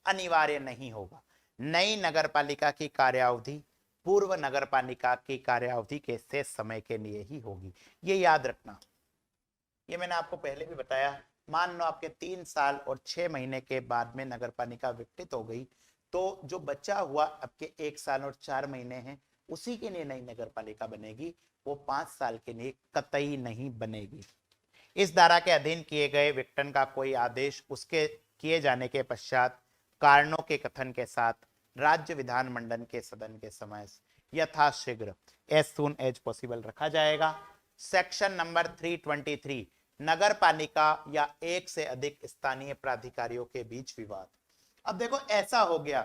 अनिवार्य नहीं होगा। नई नगरपालिका की कार्यावधि पूर्व नगरपालिका की कार्यावधि के शेष समय के लिए ही होगी, ये याद रखना। ये मैंने आपको पहले भी बताया, मान लो आपके 3 साल और 6 महीने के बाद में नगरपालिका विघटित हो गई तो जो बचा हुआ आपके 1 साल और 4 महीने हैं उसी के लिए नई नगरपालिका बनेगी, वो 5 साल के लिए कतई नहीं बनेगी। इस धारा के अधीन किए गए विघटन का कोई आदेश उसके किए जाने के पश्चात कारणों के कथन के साथ राज्य विधानमंडल के सदन के समय यथाशीघ्र एज सून एज पॉसिबल रखा जाएगा। सेक्शन नंबर 323 नगर पालिका या एक से अधिक स्थानीय प्राधिकारियों के बीच विवाद। अब देखो ऐसा हो गया,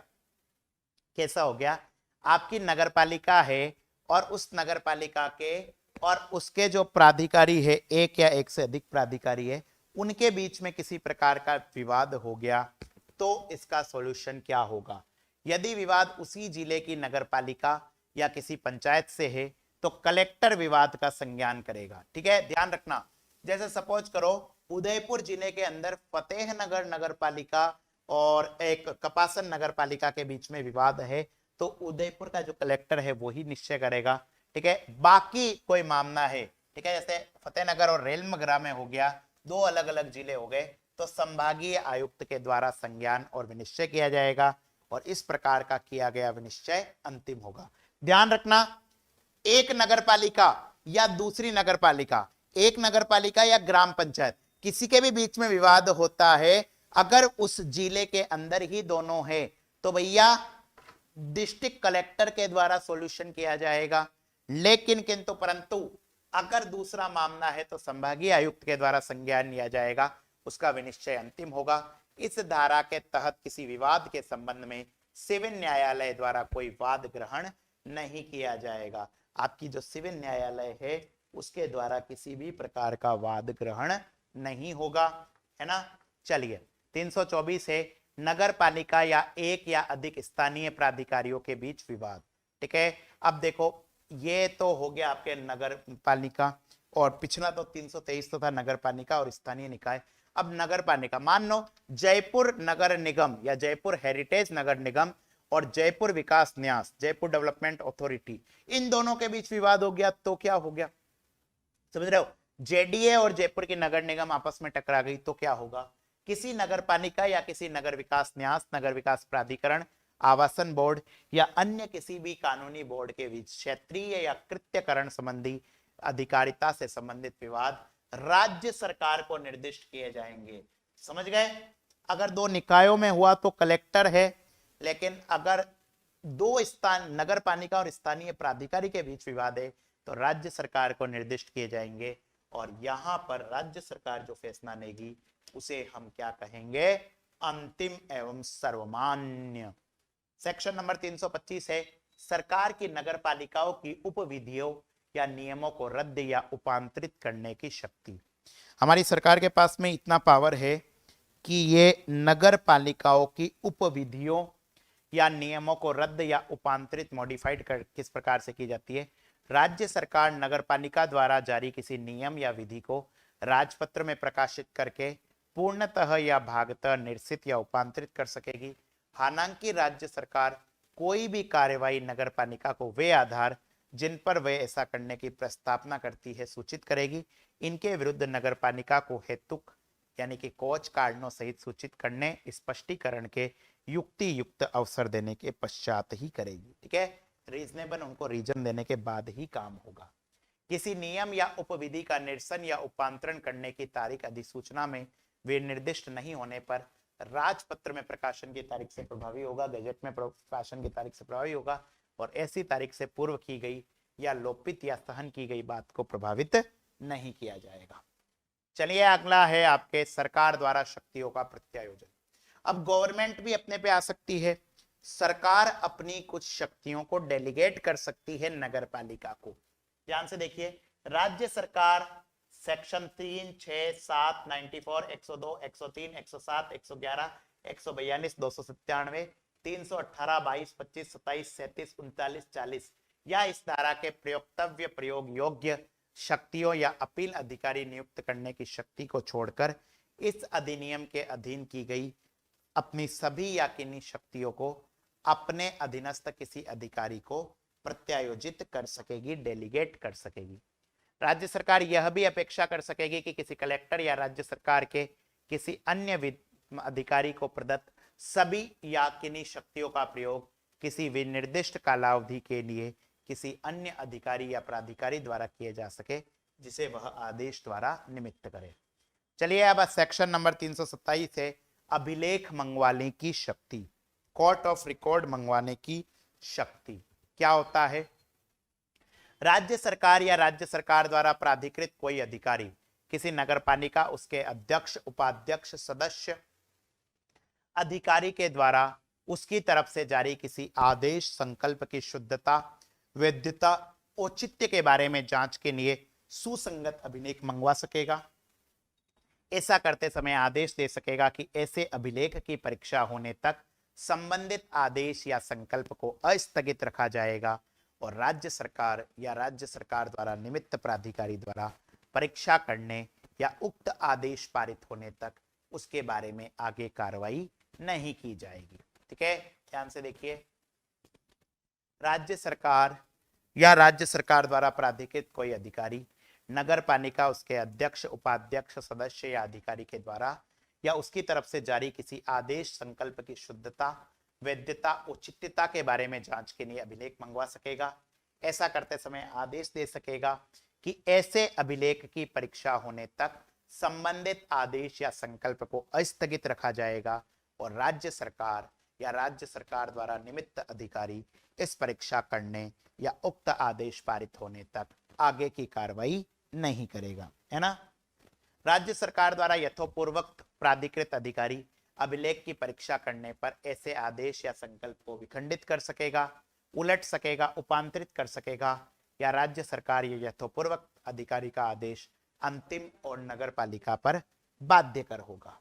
कैसा हो गया, आपकी नगर पालिका है और उस नगर पालिका के और उसके जो प्राधिकारी है, एक या एक से अधिक प्राधिकारी है, उनके बीच में किसी प्रकार का विवाद हो गया तो इसका सॉल्यूशन क्या होगा। यदि विवाद उसी जिले की नगरपालिका या किसी पंचायत से है तो कलेक्टर विवाद का संज्ञान करेगा। ठीक है, ध्यान रखना, जैसे सपोज करो उदयपुर जिले के अंदर फतेहनगर नगरपालिका और एक कपासन नगरपालिका के बीच में विवाद है तो उदयपुर का जो कलेक्टर है वो ही निश्चय करेगा। ठीक है, बाकी कोई मामला है, ठीक है, जैसे फतेहनगर और रेलमगरा में हो गया, 2 अलग अलग जिले हो गए, तो संभागीय आयुक्त के द्वारा संज्ञान और विनिश्चय किया जाएगा और इस प्रकार का किया गया विनिश्चय अंतिम होगा। ध्यान रखना, एक नगरपालिका या दूसरी नगरपालिका, एक नगरपालिका या ग्राम पंचायत, किसी के भी बीच में विवाद होता है, अगर उस जिले के अंदर ही दोनों है तो भैया डिस्ट्रिक्ट कलेक्टर के द्वारा सॉल्यूशन किया जाएगा। लेकिन किंतु परंतु अगर दूसरा मामला है तो संभागीय आयुक्त के द्वारा संज्ञान लिया जाएगा, उसका विनिश्चय अंतिम होगा। इस धारा के तहत किसी विवाद के संबंध में सिविल न्यायालय द्वारा कोई वाद ग्रहण नहीं किया जाएगा। आपकी जो सिविल न्यायालय है उसके द्वारा किसी भी प्रकार का वाद ग्रहण नहीं होगा, है ना। चलिए, 324 है नगर पालिका या एक या अधिक स्थानीय प्राधिकारियों के बीच विवाद। ठीक है, अब देखो ये तो हो गया आपके नगर पालिका और पिछला तो 323 तो था नगर पालिका और स्थानीय निकाय। अब नगर पालिका, मान लो जयपुर नगर निगम या जयपुर हेरिटेज नगर निगम और जयपुर विकास न्यास, जयपुर डेवलपमेंट अथॉरिटी, इन दोनों के बीच विवाद हो गया तो क्या हो गया, समझ रहे हो। जेडीए और जयपुर की नगर निगम आपस में टकरा गई तो क्या होगा, किसी नगर पालिका या किसी नगर विकास न्यास, नगर विकास प्राधिकरण, आवासन बोर्ड या अन्य किसी भी कानूनी बोर्ड के बीच क्षेत्रीय या कृत्यकरण संबंधी अधिकारिता से संबंधित विवाद राज्य सरकार को निर्दिष्ट किए जाएंगे। समझ गए। अगर 2 निकायों में हुआ तो कलेक्टर है, लेकिन अगर 2 स्थान नगर पालिका और स्थानीय प्राधिकारी के बीच विवाद है तो राज्य सरकार को निर्दिष्ट किए जाएंगे और यहां पर राज्य सरकार जो फैसला लेगी उसे हम क्या कहेंगे, अंतिम एवं सर्वमान्य। सेक्शन नंबर 325 है सरकार की नगर पालिकाओं की उपविधियों या नियमों को रद्द या उपांतरित करने की शक्ति। हमारी सरकार के पास में इतना पावर है कि ये नगर पालिकाओं की उपविधियों या नियमों को रद्द या उपांतरित मॉडिफाइड कर किस प्रकार से की जाती है। राज्य सरकार नगरपालिका द्वारा जारी किसी नियम या विधि को राजपत्र में प्रकाशित करके पूर्णतः या भागतः निरसित या उपांतरित कर सकेगी। हालांकि राज्य सरकार कोई भी कार्यवाही नगरपालिका को वे आधार जिन पर वे ऐसा करने की प्रस्तावना करती है सूचित करेगी। इनके विरुद्ध नगरपालिका को हेतुक यानी कि कोच कारणों सहित सूचित करने स्पष्टीकरण के युक्ति युक्त अवसर देने के पश्चात ही करेगी। ठीक है, रीजनेबल उनको रीजन देने के बाद ही काम होगा। किसी नियम या उपविधि का निरसन या उपांतरण करने की तारीख अधिसूचना में वे निर्दिष्ट नहीं होने पर राजपत्र में प्रकाशन की तारीख से प्रभावी होगा, गजट में प्रकाशन की तारीख से प्रभावी होगा और ऐसी तारीख से पूर्व की गई या लोपित या सहन की गई बात को प्रभावित नहीं किया जाएगा। चलिए अगला है आपके सरकार द्वारा शक्तियों का प्रत्यायोजन। अब गवर्नमेंट भी अपने पे आ सकती है। सरकार अपनी कुछ शक्तियों को डेलीगेट कर सकती है नगरपालिका को। ध्यान से देखिए, राज्य सरकार सेक्शन 3, 6, 7, 94, 102, 103, 107, 111, 142, 297, 318, 22, 25, 27, 37, 39, 40 या इस धारा के प्रयोक्तव्य प्रयोग योग्य शक्तियों या अपील अधिकारी नियुक्त करने की शक्ति को छोड़कर इस अधिनियम के अधीन की गई अपनी सभी या किन्हीं शक्तियों को अपने अधीनस्थ किसी अधिकारी को प्रत्यायोजित कर सकेगी, डेलीगेट कर सकेगी। राज्य सरकार यह भी अपेक्षा कर सकेगी कि किसी कलेक्टर या राज्य सरकार के किसी अन्य अधिकारी को प्रदत्त सभी या किन्हीं शक्तियों का प्रयोग किसी विनिर्दिष्ट कालावधि के लिए किसी अन्य अधिकारी या प्राधिकारी द्वारा किए जा सके जिसे वह आदेश द्वारा निमित्त करे। चलिए अब सेक्शन नंबर 327 है अभिलेख मंगवाने की शक्ति, कोर्ट ऑफ रिकॉर्ड मंगवाने की शक्ति। क्या होता है? राज्य सरकार या राज्य सरकार द्वारा प्राधिकृत कोई अधिकारी किसी नगरपालिका उसके अध्यक्ष, उपाध्यक्ष, सदस्य अधिकारी के द्वारा उसकी तरफ से जारी किसी आदेश, संकल्प की शुद्धता, वैधता, औचित्य के बारे में जांच के लिए सुसंगत अभिलेख मंगवा सकेगा। ऐसा करते समय आदेश दे सकेगा कि ऐसे अभिलेख की परीक्षा होने तक संबंधित आदेश या संकल्प को अस्थगित रखा जाएगा और राज्य सरकार या राज्य सरकार द्वारा निमित्त प्राधिकारी द्वारा परीक्षा करने या उक्त आदेश पारित होने तक उसके बारे में आगे कार्रवाई नहीं की जाएगी। ठीक है, ध्यान से देखिए, राज्य सरकार या राज्य सरकार द्वारा प्राधिकृत कोई अधिकारी नगर पालिका उसके अध्यक्ष, उपाध्यक्ष, सदस्य या अधिकारी के द्वारा या उसकी तरफ से जारी किसी आदेश, संकल्प की शुद्धता, वैधता, औचित्यता के बारे में जांच के लिए अभिलेख मंगवा सकेगा। ऐसा करते समय आदेश दे सकेगा कि ऐसे अभिलेख की परीक्षा होने तक संबंधित आदेश या संकल्प को अस्थगित रखा जाएगा और राज्य सरकार या राज्य सरकार द्वारा निमित्त अधिकारी इस परीक्षा करने या उक्त आदेश पारित होने तक आगे की कार्रवाई नहीं करेगा, है ना। राज्य सरकार द्वारा यथोपूर्वक प्राधिकृत अधिकारी अभिलेख की परीक्षा करने पर ऐसे आदेश या संकल्प को विखंडित कर सकेगा, उलट सकेगा, उपांतरित कर सकेगा या राज्य सरकार या यथोपूर्वक अधिकारी का आदेश अंतिम और नगर पालिका पर बाध्यकर होगा।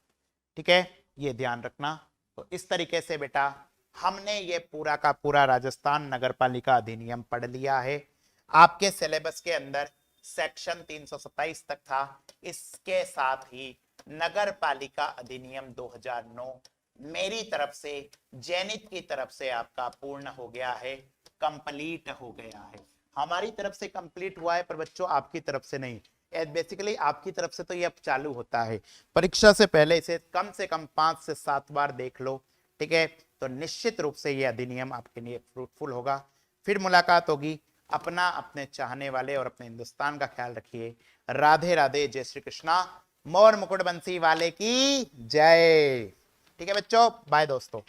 ठीक है, ये ध्यान रखना। तो इस तरीके से बेटा हमने ये पूरा का पूरा राजस्थान नगरपालिका अधिनियम पढ़ लिया है। आपके सिलेबस के अंदर सेक्शन 327 तक था। इसके साथ ही नगर पालिका अधिनियम 2009 मेरी तरफ से, जैनित की तरफ से आपका पूर्ण हो गया है, कंप्लीट हो गया है। हमारी तरफ से कंप्लीट हुआ है पर बच्चों आपकी तरफ से नहीं। बेसिकली आपकी तरफ से तो ये अब चालू होता है। परीक्षा से पहले इसे कम से कम 5 से 7 बार देख लो। ठीक है, तो निश्चित रूप से ये अधिनियम आपके लिए फ्रूटफुल होगा। फिर मुलाकात होगी। अपना, अपने चाहने वाले और अपने हिंदुस्तान का ख्याल रखिए। राधे राधे, जय श्री कृष्णा, मोर मुकुट बंसी वाले की जय। ठीक है बच्चों, बाय दोस्तों।